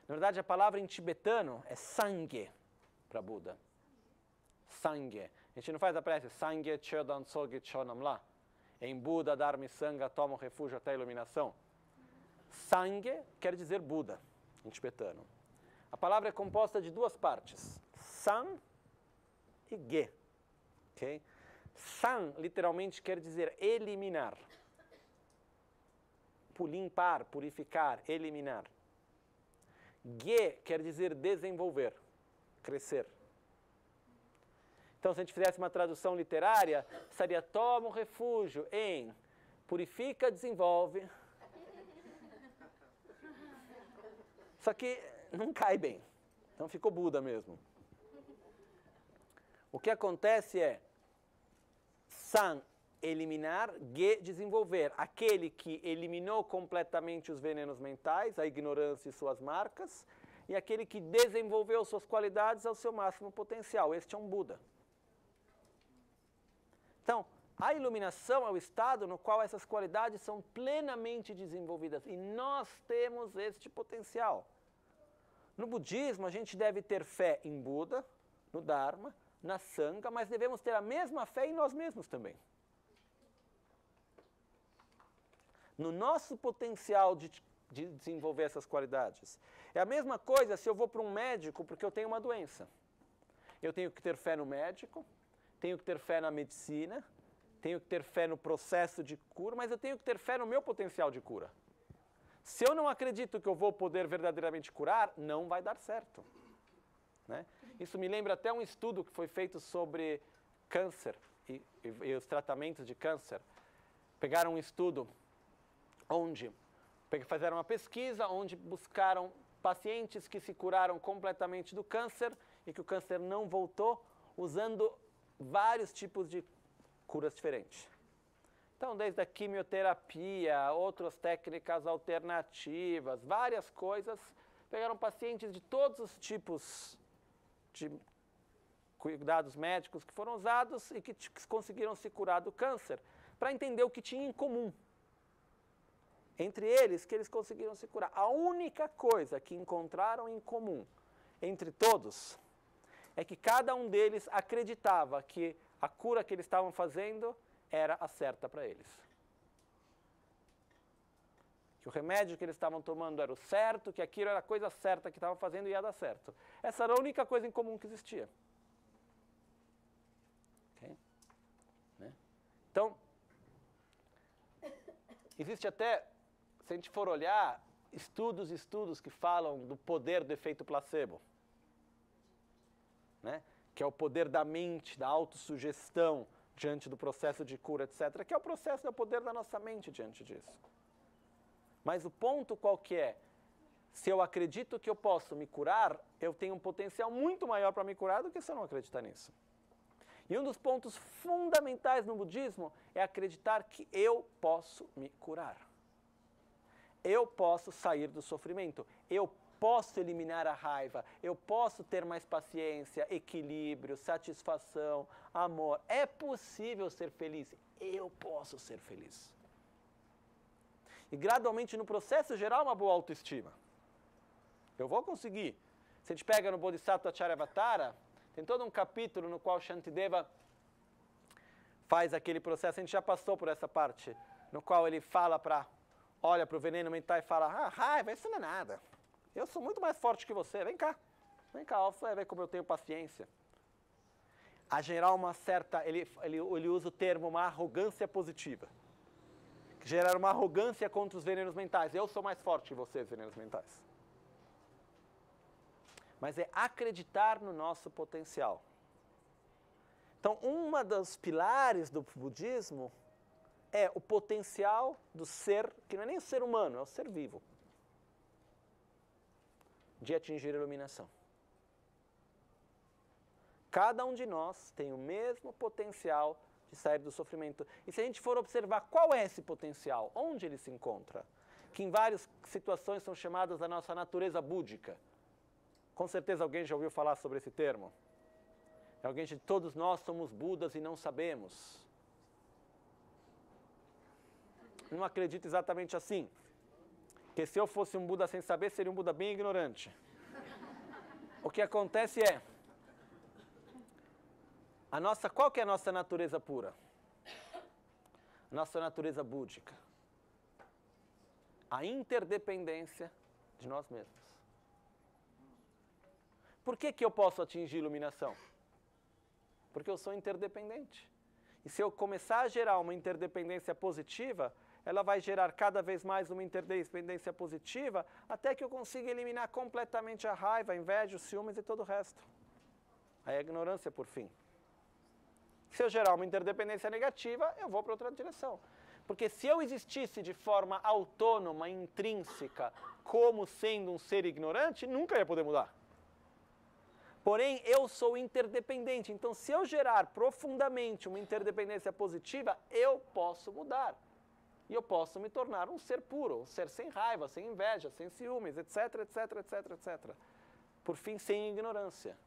Na verdade, a palavra em tibetano é Sangye para Buda. Sangye. A gente não faz a prece Sangye Chodan Sogi Chonamla. Em Buda, Dharma e Sangha, toma o refúgio até a iluminação. Sangye quer dizer Buda, em tibetano. A palavra é composta de duas partes, San e Ge. Okay? San, literalmente, quer dizer eliminar. Limpar, purificar, eliminar. Ge quer dizer desenvolver, crescer. Então, se a gente fizesse uma tradução literária, seria toma o refúgio em purifica, desenvolve. Só que não cai bem. Então ficou Buda mesmo. O que acontece é San, eliminar, Ge, desenvolver. Aquele que eliminou completamente os venenos mentais, a ignorância e suas marcas, e aquele que desenvolveu suas qualidades ao seu máximo potencial. Este é um Buda. Então, a iluminação é o estado no qual essas qualidades são plenamente desenvolvidas. E nós temos este potencial. No budismo, a gente deve ter fé em Buda, no Dharma, na Sangha, mas devemos ter a mesma fé em nós mesmos também. No nosso potencial de desenvolver essas qualidades. É a mesma coisa se eu vou para um médico porque eu tenho uma doença. Eu tenho que ter fé no médico, tenho que ter fé na medicina, tenho que ter fé no processo de cura, mas eu tenho que ter fé no meu potencial de cura. Se eu não acredito que eu vou poder verdadeiramente curar, não vai dar certo. Né? Isso me lembra até um estudo que foi feito sobre câncer e os tratamentos de câncer. Pegaram um estudo onde fizeram uma pesquisa, onde buscaram pacientes que se curaram completamente do câncer e que o câncer não voltou, usando vários tipos de curas diferentes. Então, desde a quimioterapia, outras técnicas alternativas, várias coisas, pegaram pacientes de todos os tipos de cuidados médicos que foram usados e que conseguiram se curar do câncer, para entender o que tinha em comum. Entre eles, que eles conseguiram se curar. A única coisa que encontraram em comum entre todos é que cada um deles acreditava que a cura que eles estavam fazendo era a certa para eles. Que o remédio que eles estavam tomando era o certo, que aquilo era a coisa certa que estavam fazendo e ia dar certo. Essa era a única coisa em comum que existia. Okay? Né? Então, existe até, se a gente for olhar, estudos que falam do poder do efeito placebo. Né? Que é o poder da mente, da autossugestão diante do processo de cura, etc., que é o processo do poder da nossa mente diante disso. Mas o ponto qual que é? Se eu acredito que eu posso me curar, eu tenho um potencial muito maior para me curar do que se eu não acreditar nisso. E um dos pontos fundamentais no budismo é acreditar que eu posso me curar. Eu posso sair do sofrimento. Eu posso eliminar a raiva, eu posso ter mais paciência, equilíbrio, satisfação, amor. É possível ser feliz. Eu posso ser feliz. e gradualmente no processo gerar uma boa autoestima. Eu vou conseguir. Se a gente pega no Bodhisattva Charyavatara, tem todo um capítulo no qual Shantideva faz aquele processo, a gente já passou por essa parte, no qual ele olha para o veneno mental e fala, raiva, isso não é nada. Eu sou muito mais forte que você, vem cá, você vai ver como eu tenho paciência. A gerar uma certa, ele usa o termo uma arrogância positiva. Gerar uma arrogância contra os venenos mentais. Eu sou mais forte que vocês, venenos mentais. Mas é acreditar no nosso potencial. Então, uma dos pilares do budismo é o potencial do ser, que não é nem o ser humano, é o ser vivo, de atingir a iluminação. Cada um de nós tem o mesmo potencial de sair do sofrimento. E se a gente for observar qual é esse potencial, onde ele se encontra, que em várias situações são chamadas da nossa natureza búdica. Com certeza alguém já ouviu falar sobre esse termo. Alguém diz, todos nós somos Budas e não sabemos. Não acredito exatamente assim. Porque se eu fosse um Buda sem saber, seria um Buda bem ignorante. O que acontece é, qual que é a nossa natureza pura? Nossa natureza búdica. A interdependência de nós mesmos. Por que eu posso atingir iluminação? Porque eu sou interdependente. E se eu começar a gerar uma interdependência positiva, ela vai gerar cada vez mais uma interdependência positiva, até que eu consiga eliminar completamente a raiva, a inveja, os ciúmes e todo o resto. A ignorância, por fim. Se eu gerar uma interdependência negativa, eu vou para outra direção. Porque se eu existisse de forma autônoma, intrínseca, como sendo um ser ignorante, nunca ia poder mudar. Porém, eu sou interdependente. Então, se eu gerar profundamente uma interdependência positiva, eu posso mudar. E eu posso me tornar um ser puro, um ser sem raiva, sem inveja, sem ciúmes, etc, etc, etc, etc. Por fim, sem ignorância.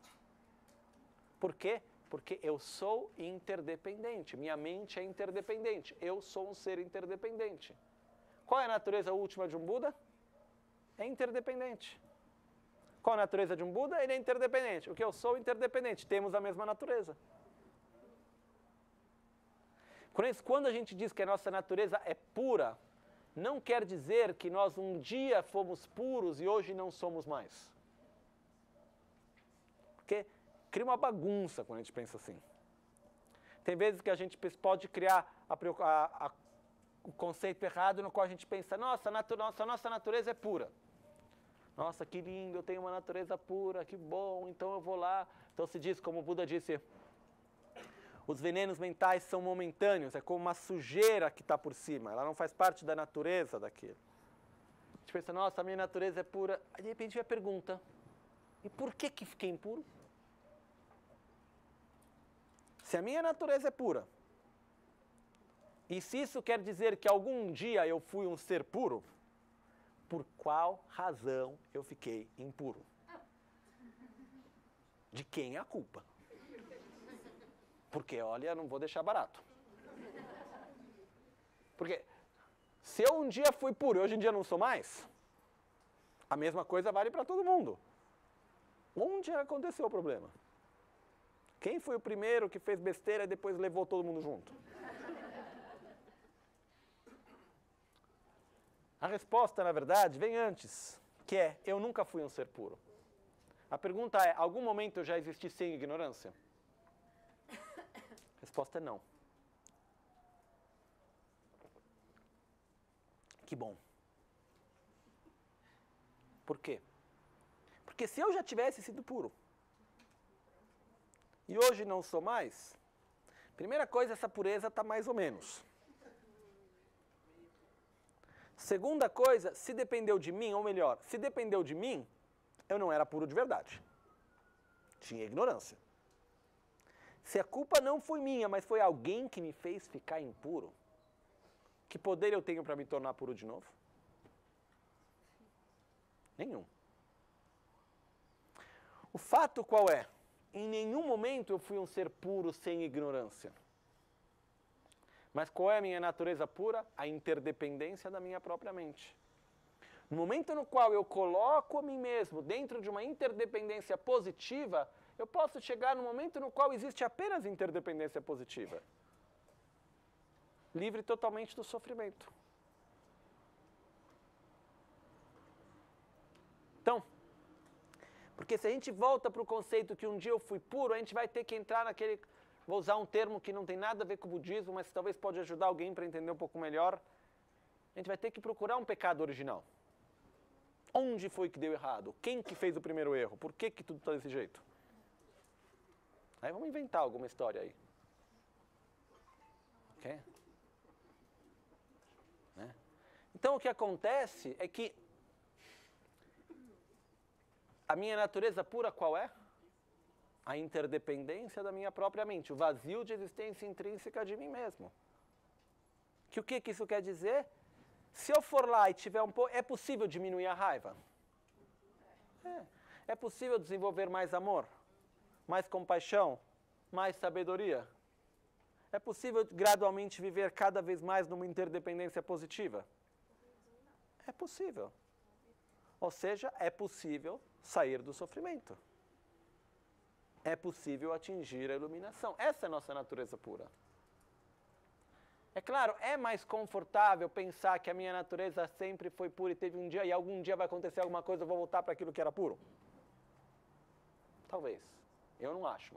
Por quê? Porque eu sou interdependente. Minha mente é interdependente. Eu sou um ser interdependente. Qual é a natureza última de um Buda? É interdependente. Qual a natureza de um Buda? Ele é interdependente. O que eu sou, interdependente. Temos a mesma natureza. Quando a gente diz que a nossa natureza é pura, não quer dizer que nós um dia fomos puros e hoje não somos mais. Porque cria uma bagunça quando a gente pensa assim. Tem vezes que a gente pode criar o conceito errado no qual a gente pensa, nossa natureza é pura. Nossa, que lindo, eu tenho uma natureza pura, que bom, então eu vou lá. Então se diz, como o Buda disse, os venenos mentais são momentâneos, é como uma sujeira que está por cima, ela não faz parte da natureza daquilo. A gente pensa, nossa, a minha natureza é pura. Aí de repente vem a pergunta, e por que fiquei impuro? Se a minha natureza é pura, e se isso quer dizer que algum dia eu fui um ser puro, por qual razão eu fiquei impuro? De quem é a culpa? Porque, olha, não vou deixar barato. Porque se eu um dia fui puro e hoje em dia não sou mais, a mesma coisa vale para todo mundo. Onde aconteceu o problema? Quem foi o primeiro que fez besteira e depois levou todo mundo junto? A resposta, na verdade, vem antes, que é, eu nunca fui um ser puro. A pergunta é, algum momento eu já existi sem ignorância? A resposta é não. Que bom. Por quê? Porque se eu já tivesse sido puro, e hoje não sou mais, primeira coisa, essa pureza está mais ou menos. Segunda coisa, se dependeu de mim, ou melhor, se dependeu de mim, eu não era puro de verdade. Tinha ignorância. Se a culpa não foi minha, mas foi alguém que me fez ficar impuro, que poder eu tenho para me tornar puro de novo? Nenhum. O fato qual é? Em nenhum momento eu fui um ser puro sem ignorância. Mas qual é a minha natureza pura? A interdependência da minha própria mente. No momento no qual eu coloco a mim mesmo dentro de uma interdependência positiva, eu posso chegar no momento no qual existe apenas interdependência positiva. Livre totalmente do sofrimento. Então, porque se a gente volta para o conceito que um dia eu fui puro, a gente vai ter que entrar naquele... Vou usar um termo que não tem nada a ver com o budismo, mas talvez pode ajudar alguém para entender um pouco melhor. A gente vai ter que procurar um pecado original. Onde foi que deu errado? Quem que fez o primeiro erro? Por que que tudo está desse jeito? Aí vamos inventar alguma história aí. Ok? Né? Então o que acontece é que a minha natureza pura qual é? A interdependência da minha própria mente, o vazio de existência intrínseca de mim mesmo. Que o que isso quer dizer? Se eu for lá e tiver um pouco... É possível diminuir a raiva? É possível desenvolver mais amor? Mais compaixão? Mais sabedoria? É possível gradualmente viver cada vez mais numa interdependência positiva? É possível. Ou seja, é possível sair do sofrimento. É possível atingir a iluminação. Essa é a nossa natureza pura. É claro, é mais confortável pensar que a minha natureza sempre foi pura e teve um dia, e algum dia vai acontecer alguma coisa, eu vou voltar para aquilo que era puro? Talvez. Eu não acho,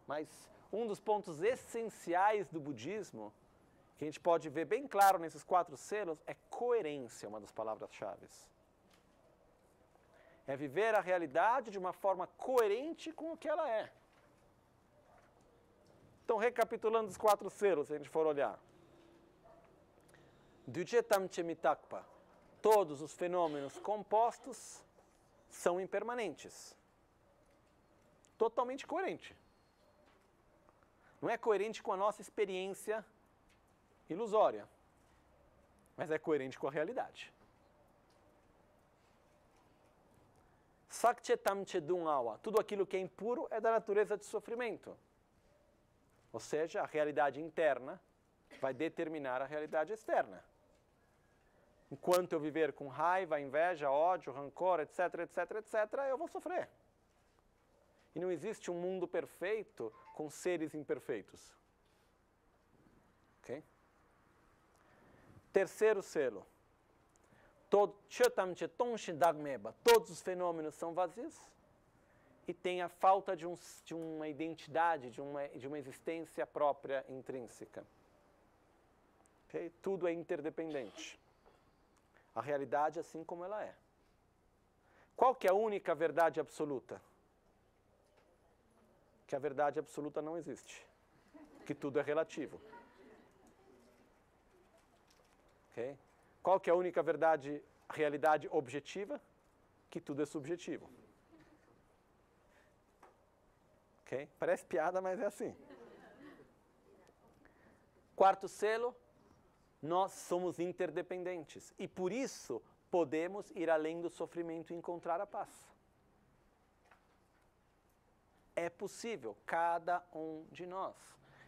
mas um dos pontos essenciais do budismo, que a gente pode ver bem claro nesses 4 selos, é coerência, uma das palavras-chave. É viver a realidade de uma forma coerente com o que ela é. Então, recapitulando os 4 selos, se a gente for olhar. Dujetam chemitakpa. Todos os fenômenos compostos são impermanentes. Totalmente coerente. Não é coerente com a nossa experiência ilusória, mas é coerente com a realidade. Sakchetam chedum awa. Tudo aquilo que é impuro é da natureza de sofrimento. Ou seja, a realidade interna vai determinar a realidade externa. Enquanto eu viver com raiva, inveja, ódio, rancor, etc, etc, etc, eu vou sofrer. E não existe um mundo perfeito com seres imperfeitos. Ok? Terceiro selo. Todos os fenômenos são vazios e tem a falta de uma identidade, de uma existência própria intrínseca. Okay? Tudo é interdependente. A realidade é assim como ela é. Qual que é a única verdade absoluta? Que a verdade absoluta não existe. Que tudo é relativo. Okay? Qual que é a única realidade objetiva? Que tudo é subjetivo. Okay? Parece piada, mas é assim. Quarto selo, nós somos interdependentes. E por isso podemos ir além do sofrimento e encontrar a paz. É possível, cada um de nós,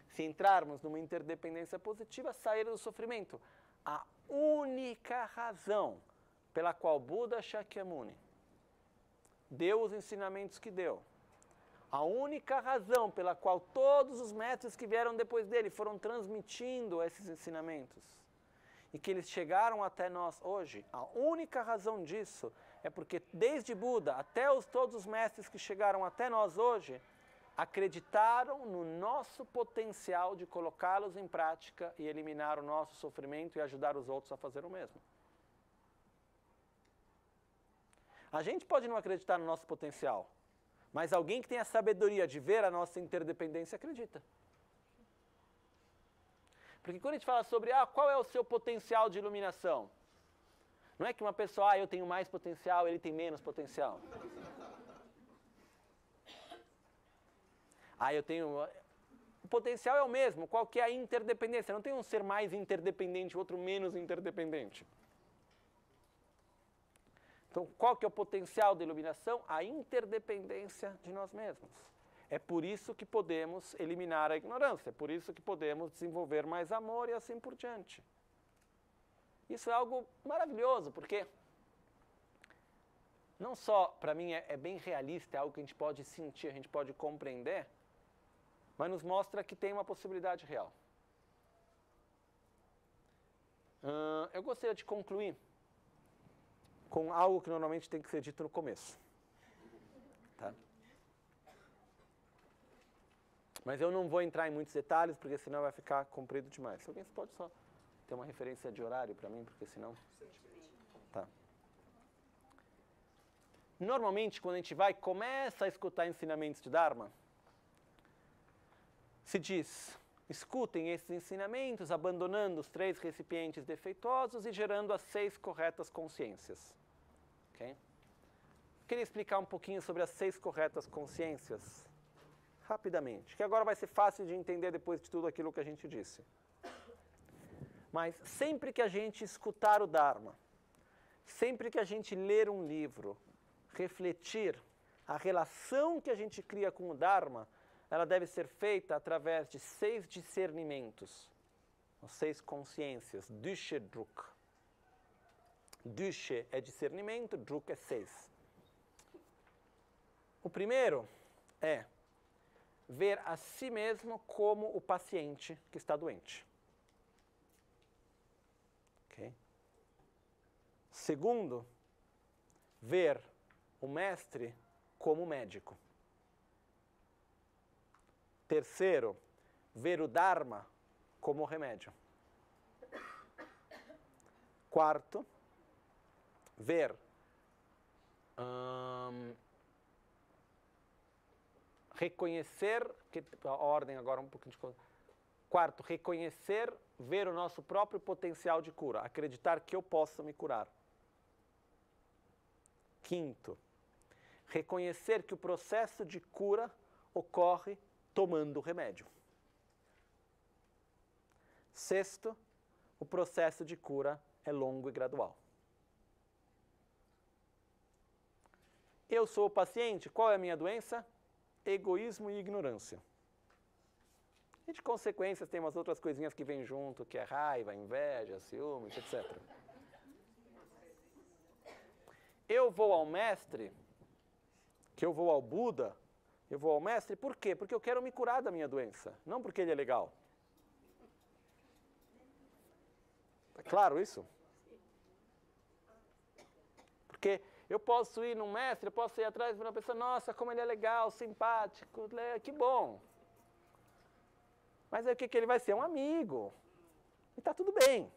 se entrarmos numa interdependência positiva, sair do sofrimento. A única razão pela qual Buda Shakyamuni deu os ensinamentos que deu, a única razão pela qual todos os mestres que vieram depois dele foram transmitindo esses ensinamentos e que eles chegaram até nós hoje, a única razão disso é porque desde Buda até todos os mestres que chegaram até nós hoje acreditaram no nosso potencial de colocá-los em prática e eliminar o nosso sofrimento e ajudar os outros a fazer o mesmo. A gente pode não acreditar no nosso potencial, mas alguém que tem a sabedoria de ver a nossa interdependência acredita. Porque quando a gente fala sobre qual é o seu potencial de iluminação, não é que uma pessoa, eu tenho mais potencial, ele tem menos potencial. Eu tenho... O potencial é o mesmo, qual que é a interdependência? Não tem um ser mais interdependente e outro menos interdependente. Então, qual que é o potencial da iluminação? A interdependência de nós mesmos. É por isso que podemos eliminar a ignorância, é por isso que podemos desenvolver mais amor e assim por diante. Isso é algo maravilhoso, porque não só, para mim, é bem realista, é algo que a gente pode sentir, a gente pode compreender, mas nos mostra que tem uma possibilidade real. Eu gostaria de concluir com algo que normalmente tem que ser dito no começo. Tá? Mas eu não vou entrar em muitos detalhes, porque senão vai ficar comprido demais. Alguém pode só ter uma referência de horário para mim, porque senão... Tá. Normalmente, quando a gente começa a escutar ensinamentos de Dharma, se diz, escutem esses ensinamentos, abandonando os 3 recipientes defeituosos e gerando as 6 corretas consciências. Okay? Queria explicar um pouquinho sobre as 6 corretas consciências, rapidamente, que agora vai ser fácil de entender depois de tudo aquilo que a gente disse. Mas sempre que a gente escutar o Dharma, sempre que a gente ler um livro, refletir a relação que a gente cria com o Dharma, ela deve ser feita através de 6 discernimentos, ou 6 consciências, Dushe Druk. Dushe é discernimento, Druk é 6. O primeiro é ver a si mesmo como o paciente que está doente. Okay? Segundo, ver o mestre como médico. Terceiro, ver o Dharma como remédio. Quarto, ver reconhecer, que a ordem agora um pouquinho de... Quarto, reconhecer, ver o nosso próprio potencial de cura, acreditar que eu posso me curar. Quinto, reconhecer que o processo de cura ocorre tomando remédio. Sexto, o processo de cura é longo e gradual. Eu sou o paciente, qual é a minha doença? Egoísmo e ignorância. E de consequências tem umas outras coisinhas que vêm junto, que é raiva, inveja, ciúmes, etc. Eu vou ao mestre, que eu vou ao Buda, eu vou ao mestre, por quê? Porque eu quero me curar da minha doença, não porque ele é legal. É claro isso? Porque eu posso ir num mestre, eu posso ir atrás de uma pessoa, nossa, como ele é legal, simpático, que bom. Mas aí o que ele vai ser? Um amigo. E está tudo bem.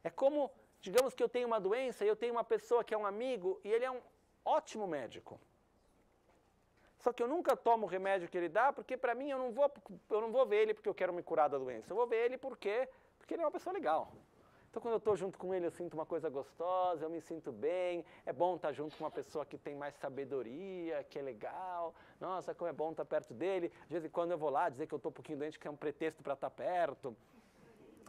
É como, digamos que eu tenho uma doença e eu tenho uma pessoa que é um amigo e ele é um ótimo médico. Só que eu nunca tomo o remédio que ele dá, porque para mim eu não vou ver ele porque eu quero me curar da doença. Eu vou ver ele porque ele é uma pessoa legal. Então quando eu estou junto com ele eu sinto uma coisa gostosa, eu me sinto bem, é bom estar junto com uma pessoa que tem mais sabedoria, que é legal, nossa, como é bom estar perto dele. De vez em quando eu vou lá dizer que eu estou um pouquinho doente, que é um pretexto para estar perto.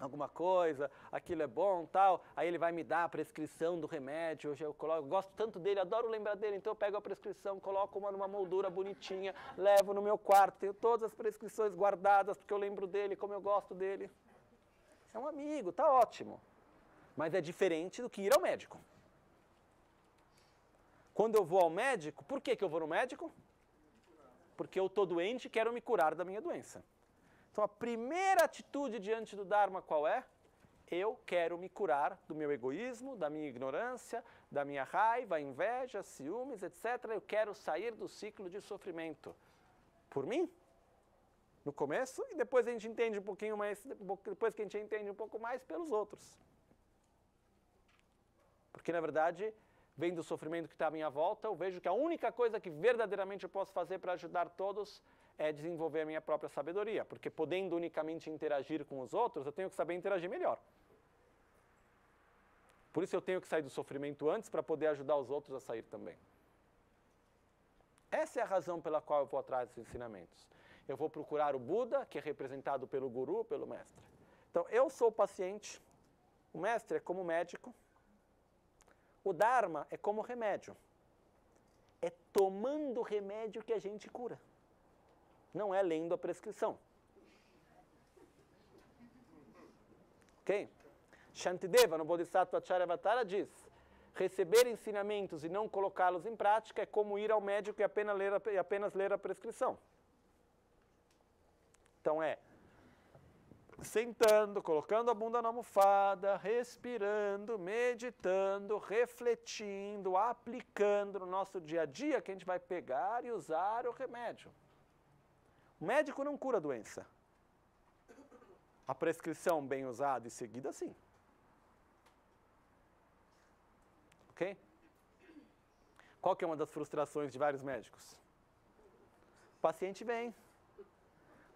Alguma coisa, aquilo é bom, tal, aí ele vai me dar a prescrição do remédio, eu gosto tanto dele, adoro lembrar dele, então eu pego a prescrição, coloco uma numa moldura bonitinha, levo no meu quarto, tenho todas as prescrições guardadas, porque eu lembro dele, como eu gosto dele. É um amigo, tá ótimo. Mas é diferente do que ir ao médico. Quando eu vou ao médico, por que eu vou no médico? Porque eu estou doente e quero me curar da minha doença. Então, a primeira atitude diante do Dharma qual é? Eu quero me curar do meu egoísmo, da minha ignorância, da minha raiva, inveja, ciúmes, etc. Eu quero sair do ciclo de sofrimento. Por mim, no começo, e depois a gente entende um pouquinho mais, depois que a gente entende um pouco mais pelos outros. Porque, na verdade, vem do sofrimento que está à minha volta, eu vejo que a única coisa que verdadeiramente eu posso fazer para ajudar todos é desenvolver a minha própria sabedoria, porque podendo unicamente interagir com os outros, eu tenho que saber interagir melhor. Por isso eu tenho que sair do sofrimento antes para poder ajudar os outros a sair também. Essa é a razão pela qual eu vou atrás dos ensinamentos. Eu vou procurar o Buda, que é representado pelo Guru, pelo Mestre. Então, eu sou o paciente, o Mestre é como médico, o Dharma é como remédio. É tomando o remédio que a gente cura. Não é lendo a prescrição. Ok? Shantideva, no Bodhisattva Charyavatara, diz: receber ensinamentos e não colocá-los em prática é como ir ao médico e apenas ler a prescrição. Então sentando, colocando a bunda na almofada, respirando, meditando, refletindo, aplicando no nosso dia a dia que a gente vai pegar e usar o remédio. O médico não cura a doença. A prescrição bem usada e seguida, sim. Ok? Qual que é uma das frustrações de vários médicos? O paciente vem,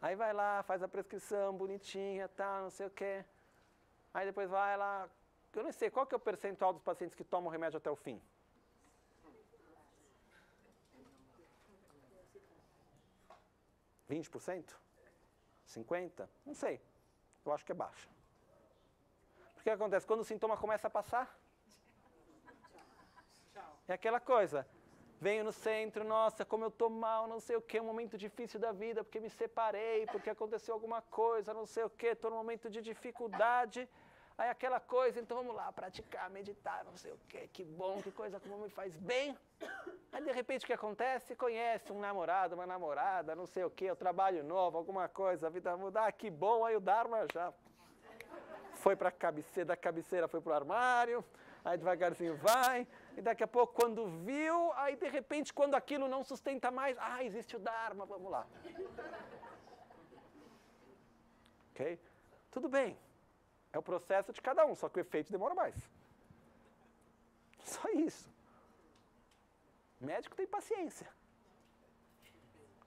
aí vai lá, faz a prescrição bonitinha, tá, não sei o quê. Aí depois vai lá, eu não sei, qual que é o percentual dos pacientes que tomam o remédio até o fim? 20%? 50%? Não sei. Eu acho que é baixa. Porque o que acontece? Quando o sintoma começa a passar, é aquela coisa. Venho no centro, nossa, como eu tô mal, não sei o quê, um momento difícil da vida, porque me separei, porque aconteceu alguma coisa, não sei o quê, estou num momento de dificuldade. Aí aquela coisa, então vamos lá, praticar, meditar, não sei o quê, que bom, que coisa como me faz bem. Aí de repente o que acontece? Conhece um namorado, uma namorada, não sei o quê, o trabalho novo, alguma coisa, a vida muda, que bom, aí o Dharma já foi para a cabeceira, da cabeceira foi para o armário, aí devagarzinho vai, e daqui a pouco quando viu, aí de repente quando aquilo não sustenta mais, existe o Dharma, vamos lá. Ok? Tudo bem. É o processo de cada um, só que o efeito demora mais. Só isso. O médico tem paciência.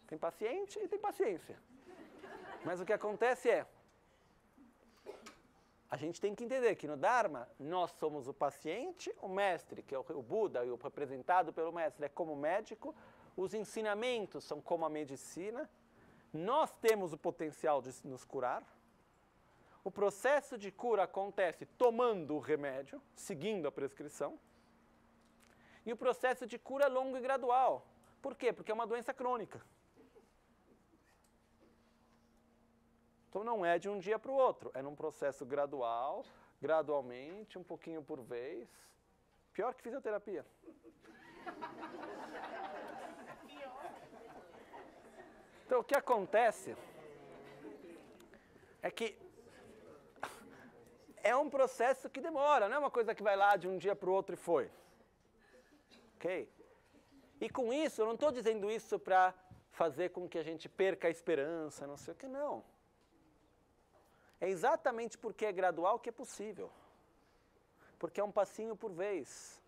Tem paciente e tem paciência. Mas o que acontece é, a gente tem que entender que no Dharma, nós somos o paciente, o mestre, que é o Buda, e o representado pelo mestre é como médico, os ensinamentos são como a medicina, nós temos o potencial de nos curar. O processo de cura acontece tomando o remédio, seguindo a prescrição. E o processo de cura é longo e gradual. Por quê? Porque é uma doença crônica. Então não é de um dia para o outro. É num processo gradual, gradualmente, um pouquinho por vez. Pior que fisioterapia. Então o que acontece é que é um processo que demora, não é uma coisa que vai lá de um dia para o outro e foi. Ok? E com isso, eu não estou dizendo isso para fazer com que a gente perca a esperança, não sei o que, não. É exatamente porque é gradual que é possível. Porque é um passinho por vez.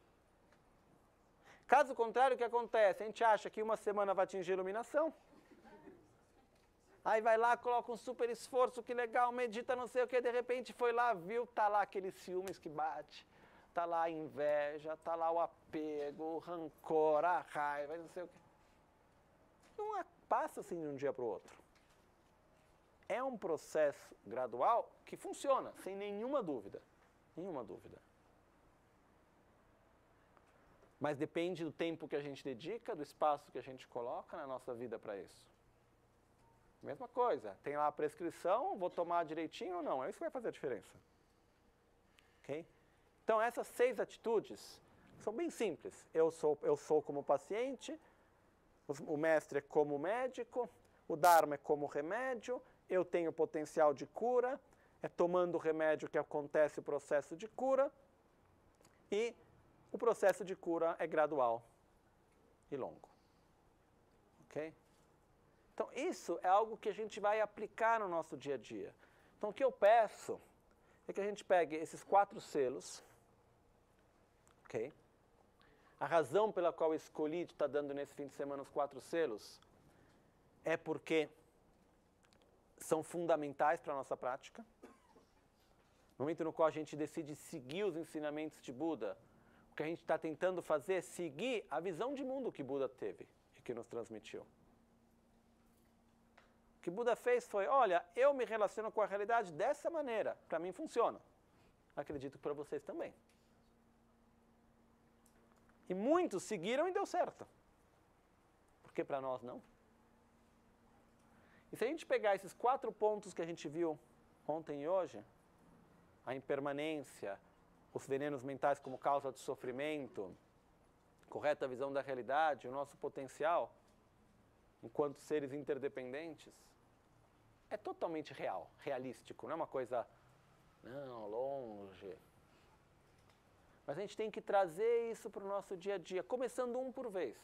Caso contrário, o que acontece? A gente acha que uma semana vai atingir a iluminação. Aí vai lá, coloca um super esforço, que legal, medita, não sei o que, de repente foi lá, viu, tá lá aqueles ciúmes que bate, tá lá a inveja, tá lá o apego, o rancor, a raiva, não sei o que. Não passa assim de um dia para o outro. É um processo gradual que funciona, sem nenhuma dúvida. Nenhuma dúvida. Mas depende do tempo que a gente dedica, do espaço que a gente coloca na nossa vida para isso. Mesma coisa, tem lá a prescrição, vou tomar direitinho ou não, é isso que vai fazer a diferença. Ok? Então essas 6 atitudes são bem simples. Eu sou como paciente, o mestre é como médico, o Dharma é como remédio, eu tenho potencial de cura, é tomando o remédio que acontece o processo de cura, e o processo de cura é gradual e longo. Ok? Então, isso é algo que a gente vai aplicar no nosso dia a dia. Então, o que eu peço é que a gente pegue esses 4 selos, ok? A razão pela qual eu escolhi de estar dando nesse fim de semana os 4 selos é porque são fundamentais para a nossa prática. No momento no qual a gente decide seguir os ensinamentos de Buda, o que a gente está tentando fazer é seguir a visão de mundo que Buda teve e que nos transmitiu. O que Buda fez foi, olha, eu me relaciono com a realidade dessa maneira, para mim funciona. Acredito que para vocês também. E muitos seguiram e deu certo. que para nós não? E se a gente pegar esses 4 pontos que a gente viu ontem e hoje, a impermanência, os venenos mentais como causa de sofrimento, correta visão da realidade, o nosso potencial, enquanto seres interdependentes, é totalmente real, realístico, não é uma coisa, não, longe. Mas a gente tem que trazer isso para o nosso dia a dia, começando um por vez.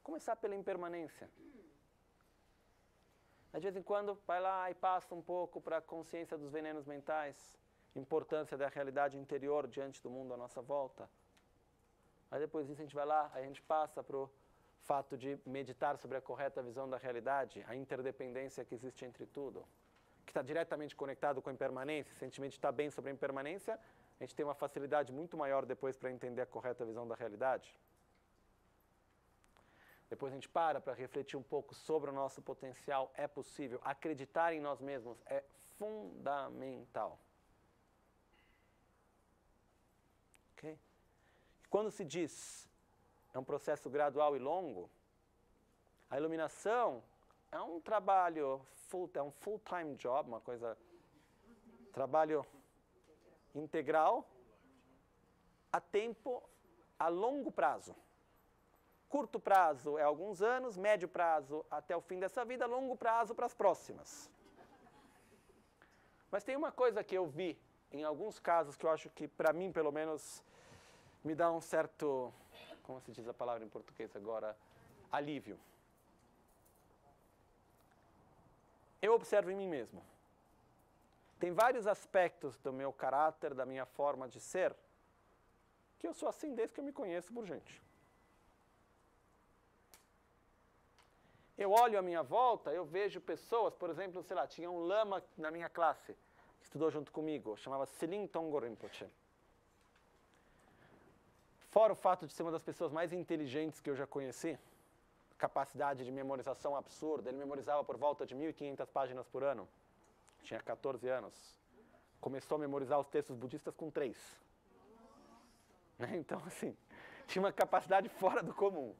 Começar pela impermanência. De vez em quando, vai lá e passa um pouco para a consciência dos venenos mentais, importância da realidade interior diante do mundo à nossa volta. Aí depois disso a gente vai lá, aí a gente passa para o fato de meditar sobre a correta visão da realidade, a interdependência que existe entre tudo, que está diretamente conectado com a impermanência. Se a gente meditar bem sobre a impermanência, a gente tem uma facilidade muito maior depois para entender a correta visão da realidade. Depois a gente para refletir um pouco sobre o nosso potencial. É possível. Acreditar em nós mesmos é fundamental. Ok? Quando se diz é um processo gradual e longo, a iluminação é um trabalho, é um full-time job, uma coisa, trabalho integral, a tempo, a longo prazo. Curto prazo é alguns anos, médio prazo até o fim dessa vida, longo prazo para as próximas. Mas tem uma coisa que eu vi em alguns casos que eu acho que, para mim, pelo menos, me dá um certo, como se diz a palavra em português agora, alívio. Eu observo em mim mesmo. Tem vários aspectos do meu caráter, da minha forma de ser, que eu sou assim desde que eu me conheço por gente. Eu olho à minha volta, eu vejo pessoas, por exemplo, sei lá, tinha um lama na minha classe, que estudou junto comigo, chamava Selim Tongo Rinpoche. Fora o fato de ser uma das pessoas mais inteligentes que eu já conheci, capacidade de memorização absurda, ele memorizava por volta de 1.500 páginas por ano, tinha 14 anos. Começou a memorizar os textos budistas com 3. Então, assim, tinha uma capacidade fora do comum.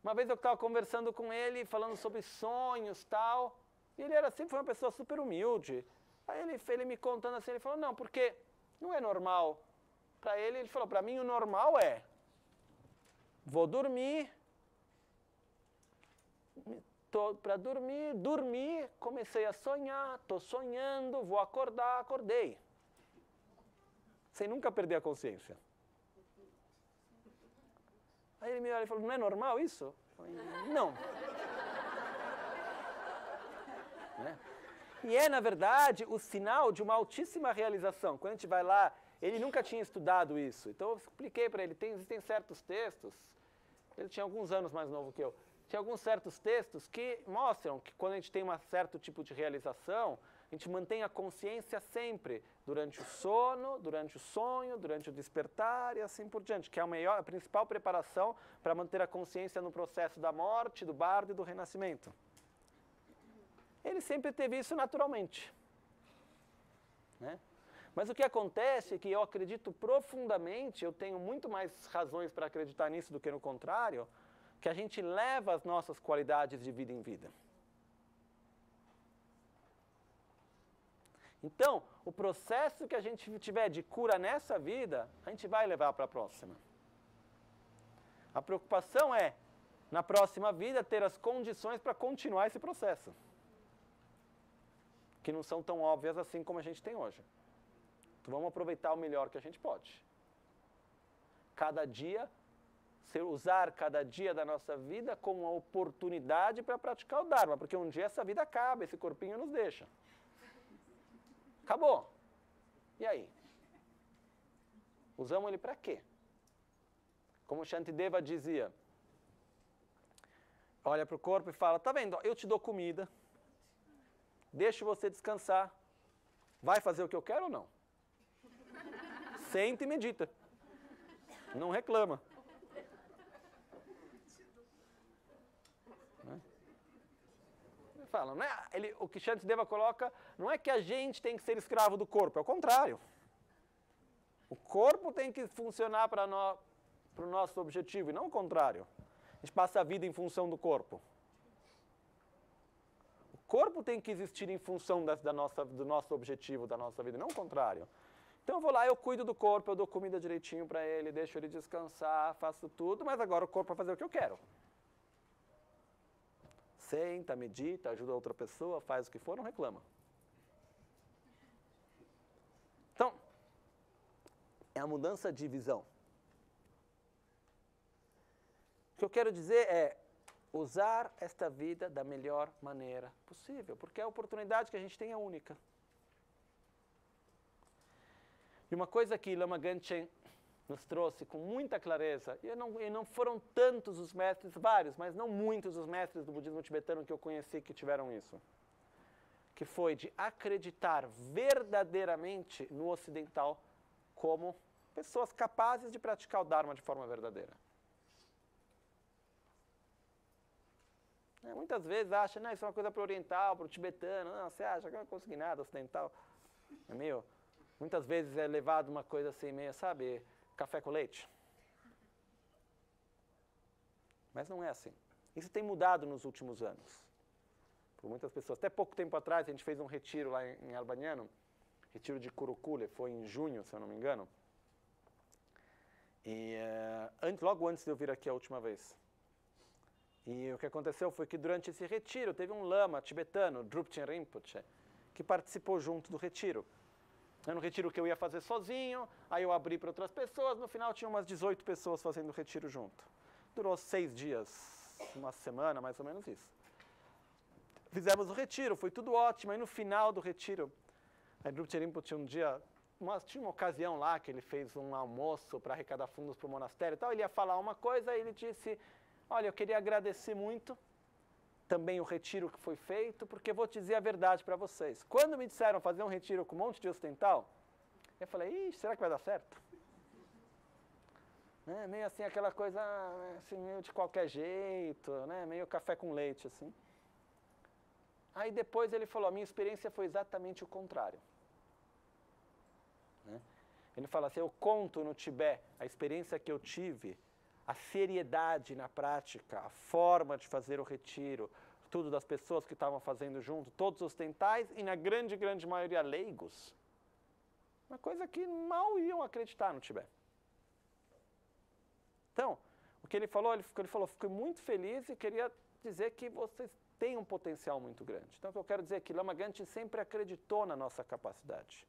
Uma vez eu estava conversando com ele, falando sobre sonhos e tal, e ele era sempre uma pessoa super humilde. Aí ele me contando assim, ele falou, não, porque não é normal. Para ele falou, para mim o normal é, vou dormir, para dormir, comecei a sonhar, estou sonhando, vou acordar, acordei. Sem nunca perder a consciência. Aí ele me olha e falou, não é normal isso? Eu falei, não. Né? E é, na verdade, o sinal de uma altíssima realização. Quando a gente vai lá, ele nunca tinha estudado isso. Então eu expliquei para ele, existem certos textos, ele tinha alguns anos mais novo que eu, tinha alguns certos textos que mostram que quando a gente tem um certo tipo de realização, a gente mantém a consciência sempre, durante o sono, durante o sonho, durante o despertar e assim por diante, que é a principal preparação para manter a consciência no processo da morte, do bardo e do renascimento. Ele sempre teve isso naturalmente. Né? Mas o que acontece é que eu acredito profundamente, eu tenho muito mais razões para acreditar nisso do que no contrário, que a gente leva as nossas qualidades de vida em vida. Então, o processo que a gente tiver de cura nessa vida, a gente vai levar para a próxima. A preocupação é, na próxima vida, ter as condições para continuar esse processo. Que não são tão óbvias assim como a gente tem hoje. Então vamos aproveitar o melhor que a gente pode. Cada dia, usar cada dia da nossa vida como uma oportunidade para praticar o Dharma, porque um dia essa vida acaba, esse corpinho nos deixa. Acabou. E aí? Usamos ele para quê? Como Shantideva dizia, olha para o corpo e fala, tá vendo, eu te dou comida, deixo você descansar, vai fazer o que eu quero ou não? Senta e medita. Não reclama. Fala, né? O que Shantideva coloca não é que a gente tem que ser escravo do corpo, é o contrário. O corpo tem que funcionar para o nosso objetivo e não o contrário. A gente passa a vida em função do corpo. O corpo tem que existir em função do nosso objetivo, da nossa vida, não o contrário. Então eu vou lá, eu cuido do corpo, eu dou comida direitinho para ele, deixo ele descansar, faço tudo, mas agora o corpo vai fazer o que eu quero. Senta, medita, ajuda outra pessoa, faz o que for, não reclama. Então, é a mudança de visão. O que eu quero dizer é usar esta vida da melhor maneira possível, porque a oportunidade que a gente tem é única. E uma coisa que Lama Ganchen nos trouxe com muita clareza, e não foram tantos os mestres, vários, mas não muitos os mestres do budismo tibetano que eu conheci que tiveram isso, que foi de acreditar verdadeiramente no ocidental como pessoas capazes de praticar o Dharma de forma verdadeira. Muitas vezes acha, não, isso é uma coisa para o oriental, para o tibetano, não, você acha que não vai conseguir nada ocidental. É meio, muitas vezes é levado uma coisa assim, meio, sabe, café com leite. Mas não é assim. Isso tem mudado nos últimos anos. Por muitas pessoas. Até pouco tempo atrás, a gente fez um retiro lá em Albaniano, retiro de Kurukule, foi em junho, se eu não me engano. E logo antes de eu vir aqui a última vez. E o que aconteceu foi que durante esse retiro teve um lama tibetano, Drupchen Rinpoche, que participou junto do retiro. Era um retiro que eu ia fazer sozinho, aí eu abri para outras pessoas, no final tinha umas 18 pessoas fazendo o retiro junto. Durou 6 dias, uma semana, mais ou menos isso. Fizemos o retiro, foi tudo ótimo, aí no final do retiro, a Drupchen Rinpoche um dia, tinha uma ocasião lá que ele fez um almoço para arrecadar fundos para o monastério e tal, ele ia falar uma coisa e ele disse, olha, eu queria agradecer muito também o retiro que foi feito, porque vou te dizer a verdade para vocês. Quando me disseram fazer um retiro com um monte de ocidental, eu falei, será que vai dar certo? Né? Meio assim, aquela coisa, assim, meio de qualquer jeito, né? Meio café com leite, assim. Aí depois ele falou, a minha experiência foi exatamente o contrário. Né? Ele fala assim, eu conto no Tibete a experiência que eu tive, a seriedade na prática, a forma de fazer o retiro, tudo das pessoas que estavam fazendo junto, todos os ocidentais e na grande maioria leigos. Uma coisa que mal iam acreditar no Tibete. Então, o que ele falou, fiquei muito feliz e queria dizer que vocês têm um potencial muito grande. Então, o que eu quero dizer é que Lama Ganchen sempre acreditou na nossa capacidade.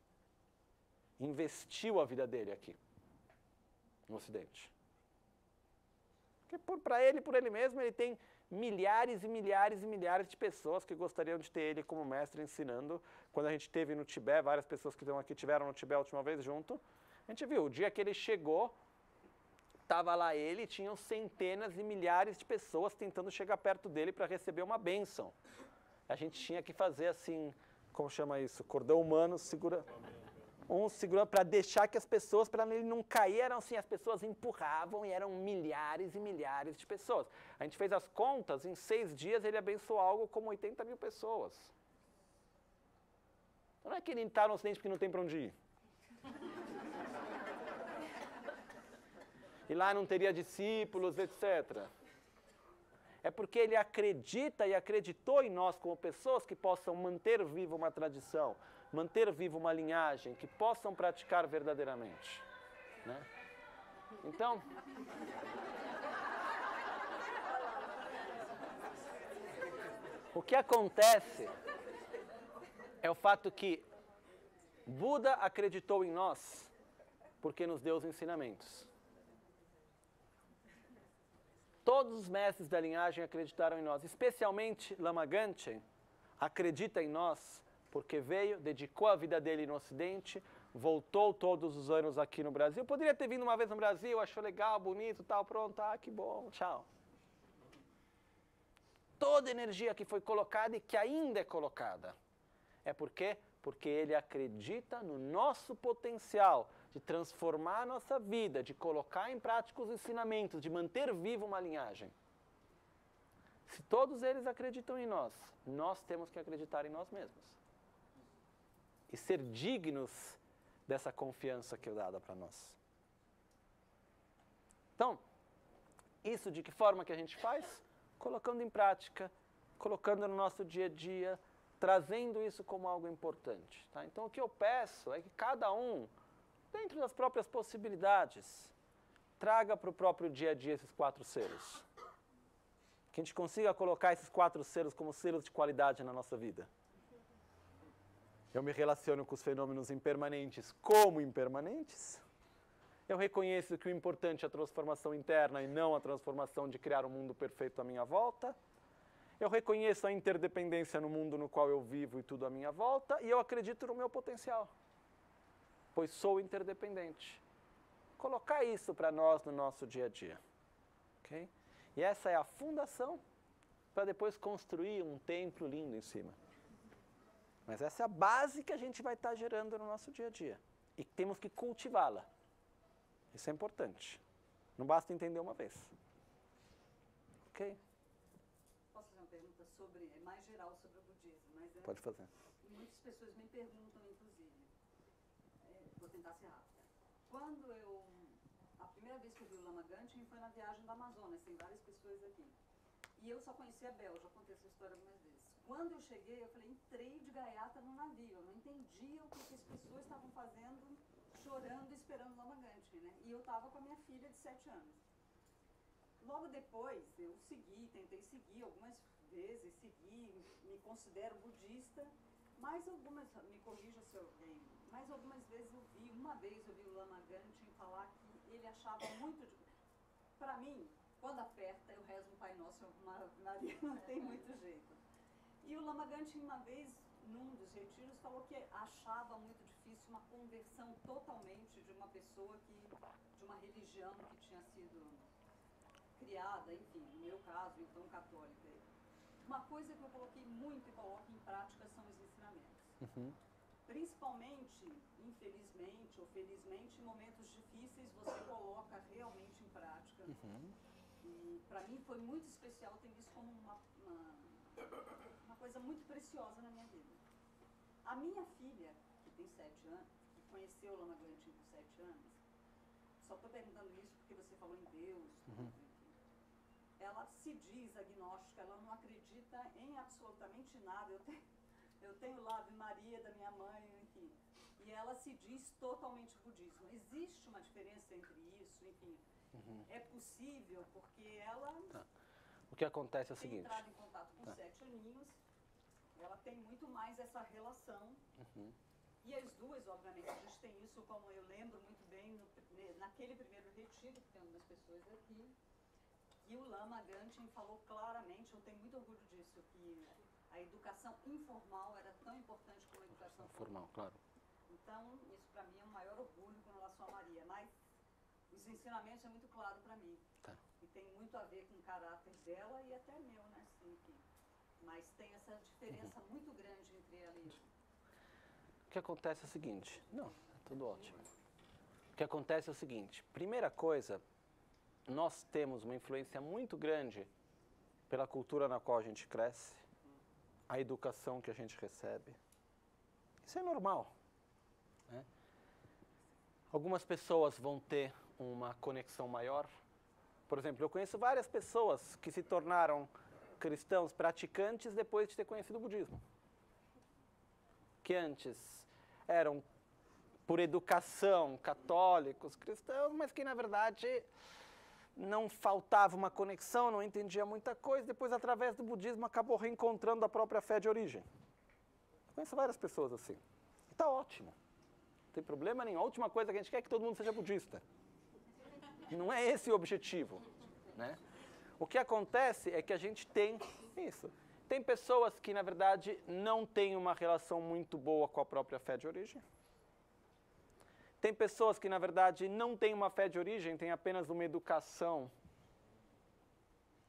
Investiu a vida dele aqui, no Ocidente. Porque por ele mesmo, ele tem milhares e milhares de pessoas que gostariam de ter ele como mestre ensinando. Quando a gente esteve no Tibete, várias pessoas que estão aqui tiveram no Tibete a última vez junto, a gente viu, o dia que ele chegou, estava lá ele, tinham centenas e milhares de pessoas tentando chegar perto dele para receber uma bênção. A gente tinha que fazer assim, como chama isso? Cordão humano, segurando para deixar que as pessoas, para ele não cair, eram assim, as pessoas empurravam e eram milhares e milhares de pessoas. A gente fez as contas, em 6 dias ele abençoou algo como 80 mil pessoas. Não é que ele está no Ocidente porque não tem para onde ir. E lá não teria discípulos, etc. É porque ele acredita e acreditou em nós como pessoas que possam manter viva uma tradição, manter viva uma linhagem, que possam praticar verdadeiramente. Né? Então, o que acontece é o fato que Buda acreditou em nós porque nos deu os ensinamentos. Todos os mestres da linhagem acreditaram em nós, especialmente Lama Ganchen acredita em nós porque veio, dedicou a vida dele no Ocidente, voltou todos os anos aqui no Brasil. Poderia ter vindo uma vez no Brasil, achou legal, bonito, tal, pronto, que bom, tchau. Toda a energia que foi colocada e que ainda é colocada. É por quê? Porque ele acredita no nosso potencial de transformar a nossa vida, de colocar em prática os ensinamentos, de manter viva uma linhagem. Se todos eles acreditam em nós, nós temos que acreditar em nós mesmos. E ser dignos dessa confiança que é dada para nós. Então, Isso de que forma que a gente faz? Colocando em prática, colocando no nosso dia a dia, trazendo isso como algo importante. Tá? Então, o que eu peço é que cada um, dentro das próprias possibilidades, traga para o próprio dia a dia esses 4 selos. Que a gente consiga colocar esses 4 selos como selos de qualidade na nossa vida. Eu me relaciono com os fenômenos impermanentes como impermanentes. Eu reconheço que o importante é a transformação interna e não a transformação de criar um mundo perfeito à minha volta. Eu reconheço a interdependência no mundo no qual eu vivo e tudo à minha volta. E eu acredito no meu potencial, pois sou interdependente. Colocar isso para nós no nosso dia a dia. Okay? E essa é a fundação para depois construir um templo lindo em cima. Mas essa é a base que a gente vai estar gerando no nosso dia a dia. E temos que cultivá-la. Isso é importante. Não basta entender uma vez. Ok? Posso fazer uma pergunta mais geral sobre o budismo? Mas Pode fazer. Muitas pessoas me perguntam, inclusive. Vou tentar ser rápida. A primeira vez que eu vi o Lama Gangchen foi na viagem do Amazonas, tem várias pessoas aqui. E eu só conhecia a Bel, já contei essa história algumas vezes. Quando eu cheguei, eu falei, entrei de gaiata no navio. Eu não entendia o que as pessoas estavam fazendo, chorando, esperando o Lama Gangchen, né? E eu estava com a minha filha de 7 anos. Logo depois, eu tentei seguir algumas vezes, me considero budista, mas algumas, me corrija se eu errei, mas algumas vezes uma vez eu vi o Lama Gangchen falar que ele achava muito para mim, quando aperta, eu rezo um Pai Nosso, Maria, não tem muito jeito. E o Lama Gangchen, uma vez, num dos retiros, falou que achava muito difícil uma conversão totalmente de uma pessoa de uma religião que tinha sido criada, enfim, no meu caso, então, católica. Uma coisa que eu coloquei muito e coloco em prática são os ensinamentos. Uhum. Principalmente, infelizmente ou felizmente, em momentos difíceis, você coloca realmente em prática. Uhum. E para mim foi muito especial ter isso como uma coisa muito preciosa na minha vida. A minha filha, que tem 7 anos, que conheceu o Lama Gangchen com 7 anos, só estou perguntando isso porque você falou em Deus, tudo, enfim. Ela se diz agnóstica, ela não acredita em absolutamente nada. Eu tenho lá Ave Maria da minha mãe, enfim. E ela se diz totalmente budismo. Existe uma diferença entre isso, enfim. Uhum. É possível porque ela O que acontece é o tem seguinte. entrado em contato com 7 aninhos, ela tem muito mais essa relação. Uhum. E as duas, obviamente, a gente tem isso, como eu lembro muito bem, naquele primeiro retiro, que tem algumas pessoas aqui, e o Lama Gangchen falou claramente, eu tenho muito orgulho disso, que a educação informal era tão importante como a educação formal. Claro. Então, isso para mim é um maior orgulho com relação a Maria, mas os ensinamentos é muito claro para mim. Tá. E tem muito a ver com o caráter dela e até meu, né? Sim, mas tem essa diferença muito grande entre ela e eu. O que acontece é o seguinte. Não, tudo ótimo. O que acontece é o seguinte. Primeira coisa, nós temos uma influência muito grande pela cultura na qual a gente cresce, a educação que a gente recebe. Isso é normal, né? Algumas pessoas vão ter uma conexão maior. Por exemplo, eu conheço várias pessoas que se tornaram cristãos praticantes depois de ter conhecido o budismo. Que antes eram, por educação, católicos, cristãos, mas que, na verdade, não faltava uma conexão, não entendia muita coisa. Depois, através do budismo, acabou reencontrando a própria fé de origem. Eu conheço várias pessoas assim. E está ótimo. Não tem problema nenhum. A última coisa que a gente quer é que todo mundo seja budista. Não é esse o objetivo, né? O que acontece é que a gente tem isso. Tem pessoas que, na verdade, não têm uma relação muito boa com a própria fé de origem. Tem pessoas que, na verdade, não têm uma fé de origem, têm apenas uma educação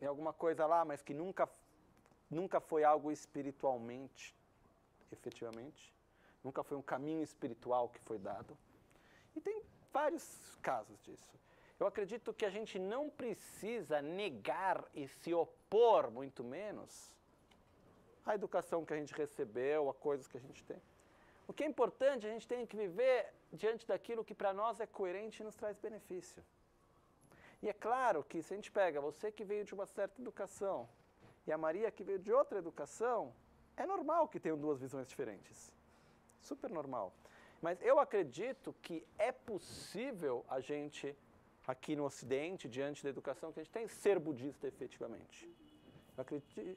em alguma coisa lá, mas que nunca foi algo espiritualmente, efetivamente. Nunca foi um caminho espiritual que foi dado. E tem vários casos disso. Eu acredito que a gente não precisa negar e se opor, muito menos, à educação que a gente recebeu, a coisas que a gente tem. O que é importante, a gente tem que viver diante daquilo que para nós é coerente e nos traz benefício. E é claro que se a gente pega você que veio de uma certa educação e a Maria que veio de outra educação, é normal que tenham duas visões diferentes. Super normal. Mas eu acredito que é possível a gente, aqui no Ocidente, diante da educação que a gente tem, ser budista efetivamente. Eu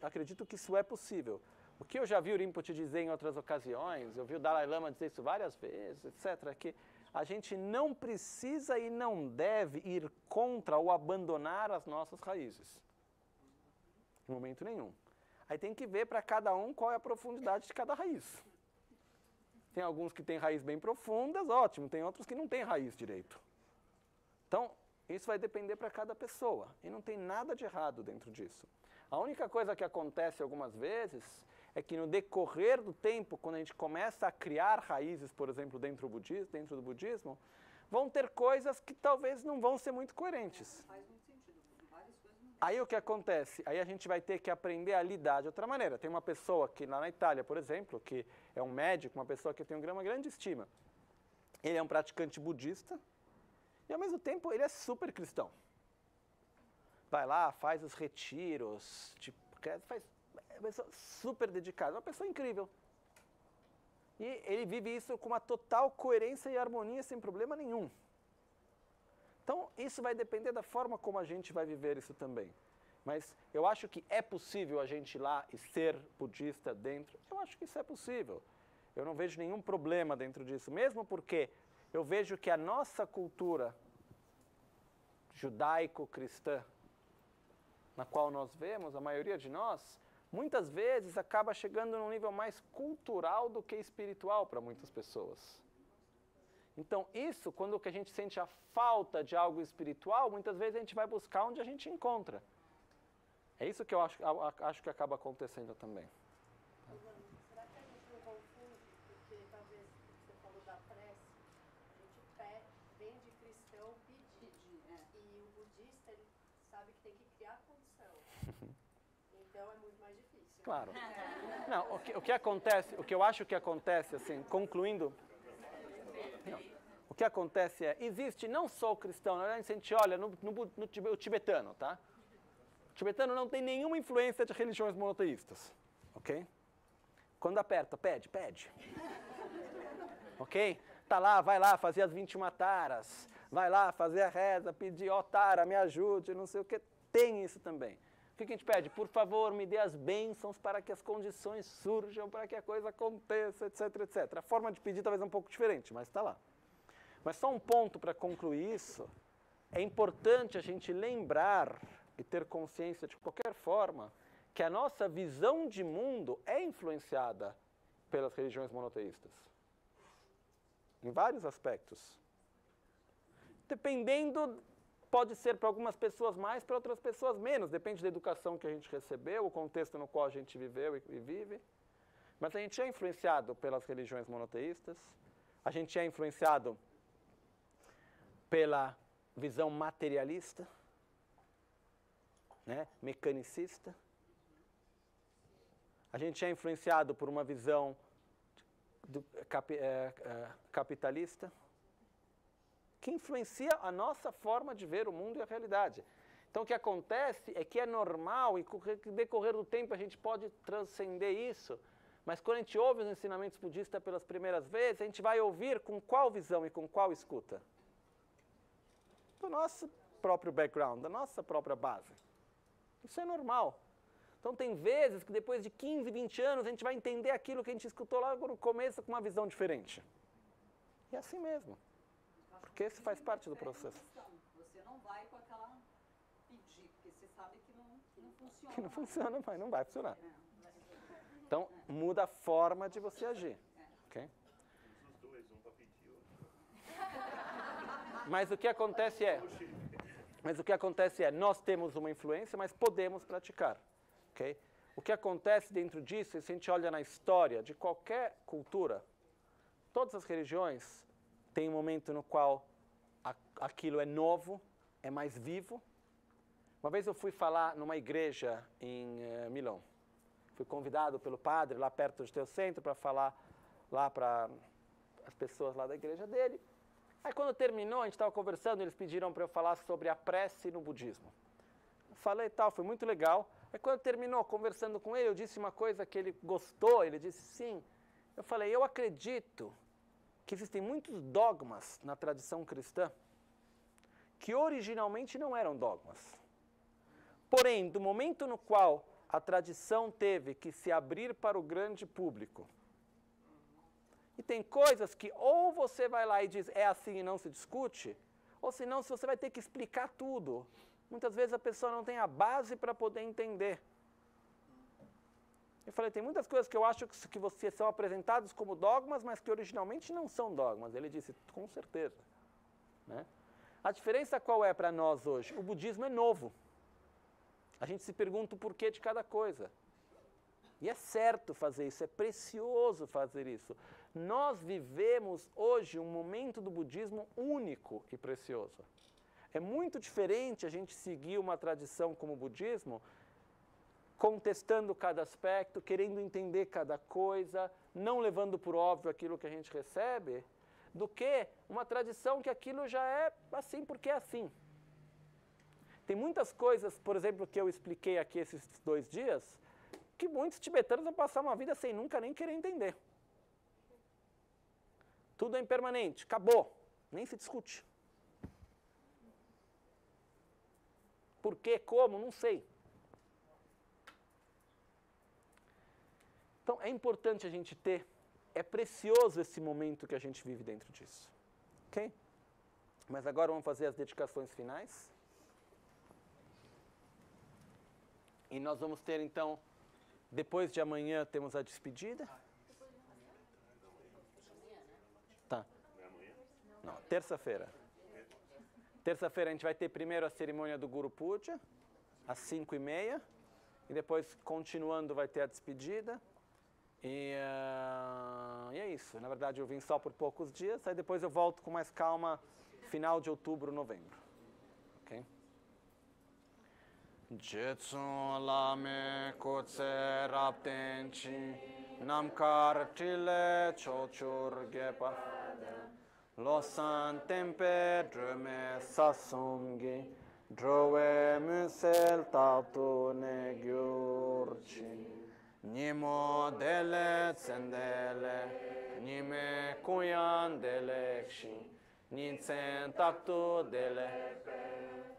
acredito que isso é possível. O que eu já vi o Rinpoche dizer em outras ocasiões, eu vi o Dalai Lama dizer isso várias vezes, etc., que a gente não precisa e não deve ir contra ou abandonar as nossas raízes. Em momento nenhum. Aí tem que ver para cada um qual é a profundidade de cada raiz. Tem alguns que têm raízes bem profundas, ótimo. Tem outros que não têm raiz direito. Então, isso vai depender para cada pessoa. E não tem nada de errado dentro disso. A única coisa que acontece algumas vezes é que no decorrer do tempo, quando a gente começa a criar raízes, por exemplo, dentro do budismo, vão ter coisas que talvez não vão ser muito coerentes. Faz muito sentido. Várias coisas não. Aí o que acontece? Aí a gente vai ter que aprender a lidar de outra maneira. Tem uma pessoa que lá na Itália, por exemplo, que é um médico, uma pessoa que tem uma grande estima. Ele é um praticante budista e ao mesmo tempo ele é super cristão. Vai lá, faz os retiros, tipo, faz, é uma pessoa super dedicada, uma pessoa incrível. E ele vive isso com uma total coerência e harmonia sem problema nenhum. Então, isso vai depender da forma como a gente vai viver isso também. Mas eu acho que é possível a gente ir lá e ser budista dentro. Eu acho que isso é possível. Eu não vejo nenhum problema dentro disso. Mesmo porque eu vejo que a nossa cultura judaico-cristã, na qual nós vemos, a maioria de nós, muitas vezes acaba chegando num nível mais cultural do que espiritual para muitas pessoas. Então, isso, quando a gente sente a falta de algo espiritual, muitas vezes a gente vai buscar onde a gente encontra. É isso que eu acho que acaba acontecendo também. Será que a gente não confunde? Porque talvez você falou da prece, a gente vem de cristão pedir. E o budista, ele sabe que tem que criar condição. Então é muito mais difícil. Claro. Não, o que acontece, o que eu acho que acontece, assim, concluindo... O que acontece é, existe não só o cristão, na verdade, se a gente olha no tibetano, tá? O tibetano não tem nenhuma influência de religiões monoteístas, ok? Quando aperta, pede. Ok? Tá lá, vai lá fazer as 21 taras, vai lá fazer a reza, pedir, ó tara, me ajude, não sei o que. Tem isso também. O que a gente pede? Por favor, me dê as bênçãos para que as condições surjam, para que a coisa aconteça, etc, etc. A forma de pedir talvez é um pouco diferente, mas está lá. Mas só um ponto para concluir isso. É importante a gente lembrar e ter consciência de qualquer forma que a nossa visão de mundo é influenciada pelas religiões monoteístas. Em vários aspectos. Dependendo... Pode ser para algumas pessoas mais, para outras pessoas menos. Depende da educação que a gente recebeu, o contexto no qual a gente viveu e vive. Mas a gente é influenciado pelas religiões monoteístas. A gente é influenciado pela visão materialista, né, mecanicista. A gente é influenciado por uma visão capitalista, que influencia a nossa forma de ver o mundo e a realidade. Então, o que acontece é que é normal, e com o decorrer do tempo a gente pode transcender isso, mas quando a gente ouve os ensinamentos budistas pelas primeiras vezes, a gente vai ouvir com qual visão e com qual escuta? Do nosso próprio background, da nossa própria base. Isso é normal. Então, tem vezes que depois de 15, 20 anos, a gente vai entender aquilo que a gente escutou lá no começo com uma visão diferente. E é assim mesmo. Porque isso faz parte do processo. Você não vai com aquela pedir, porque você sabe que não funciona. Que não funciona, mas não vai funcionar. Então, muda a forma de você agir. Okay? Os dois, um para pedir, outro. Mas o que acontece é, nós temos uma influência, mas podemos praticar. Okay? O que acontece dentro disso, se a gente olha na história de qualquer cultura, todas as religiões têm um momento no qual aquilo é novo, é mais vivo. Uma vez eu fui falar numa igreja em Milão. Fui convidado pelo padre lá perto do teu centro para falar lá para as pessoas lá da igreja dele. Aí quando terminou, a gente estava conversando, eles pediram para eu falar sobre a prece no budismo. Eu falei tal, foi muito legal. Aí quando terminou, conversando com ele, eu disse uma coisa que ele gostou, ele disse sim. Eu falei, eu acredito que existem muitos dogmas na tradição cristã que originalmente não eram dogmas. Porém, do momento no qual a tradição teve que se abrir para o grande público, e tem coisas que ou você vai lá e diz é assim e não se discute, ou senão você vai ter que explicar tudo. Muitas vezes a pessoa não tem a base para poder entender. Eu falei, tem muitas coisas que eu acho que vocês são apresentados como dogmas, mas que originalmente não são dogmas. Ele disse, com certeza. Né? A diferença qual é para nós hoje? O budismo é novo. A gente se pergunta o porquê de cada coisa. E é certo fazer isso, é precioso fazer isso. Nós vivemos hoje um momento do budismo único e precioso. É muito diferente a gente seguir uma tradição como o budismo, contestando cada aspecto, querendo entender cada coisa, não levando por óbvio aquilo que a gente recebe, do que uma tradição que aquilo já é assim porque é assim. Tem muitas coisas, por exemplo, que eu expliquei aqui esses 2 dias, que muitos tibetanos vão passar uma vida sem nunca nem querer entender. Tudo é impermanente, acabou, nem se discute. Por quê, como, não sei. Então, é importante a gente ter, é precioso esse momento que a gente vive dentro disso. Ok? Mas agora vamos fazer as dedicações finais. E nós vamos ter, então, depois de amanhã, temos a despedida. Tá. Não, terça-feira. Terça-feira a gente vai ter primeiro a cerimônia do Guru Puja, às 5h30. E depois, continuando, vai ter a despedida. E é isso. Na verdade, eu vim só por poucos dias. Aí depois eu volto com mais calma, final de outubro, novembro. Ok? Jetsun lame kotse raptenchi namkar tile chochur gepa losan tempe drume sasumgi drowe musel taptu ne gyurchi nimo dele tsendele nime kuyan delekshi nitsen taptu dele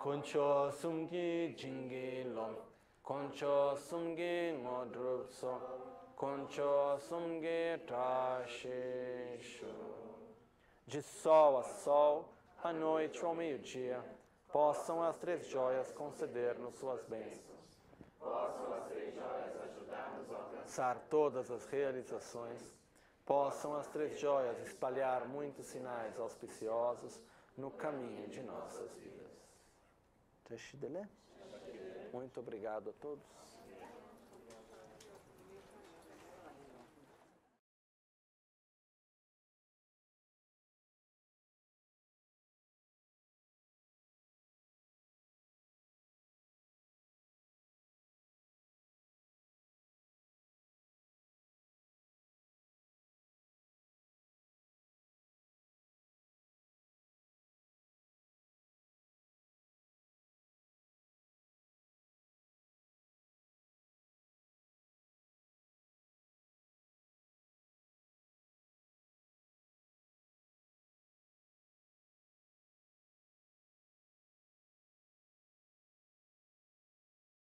Concho sumgi jingi lom, concho sumgi ngodrupso, concho sumgi trashishu. De sol a sol, à noite ou ao meio-dia, possam as 3 joias conceder-nos suas bênçãos. Possam as 3 joias ajudar-nos a alcançar todas as realizações. Possam as 3 joias espalhar muitos sinais auspiciosos no caminho de nossas vidas. Muito obrigado a todos.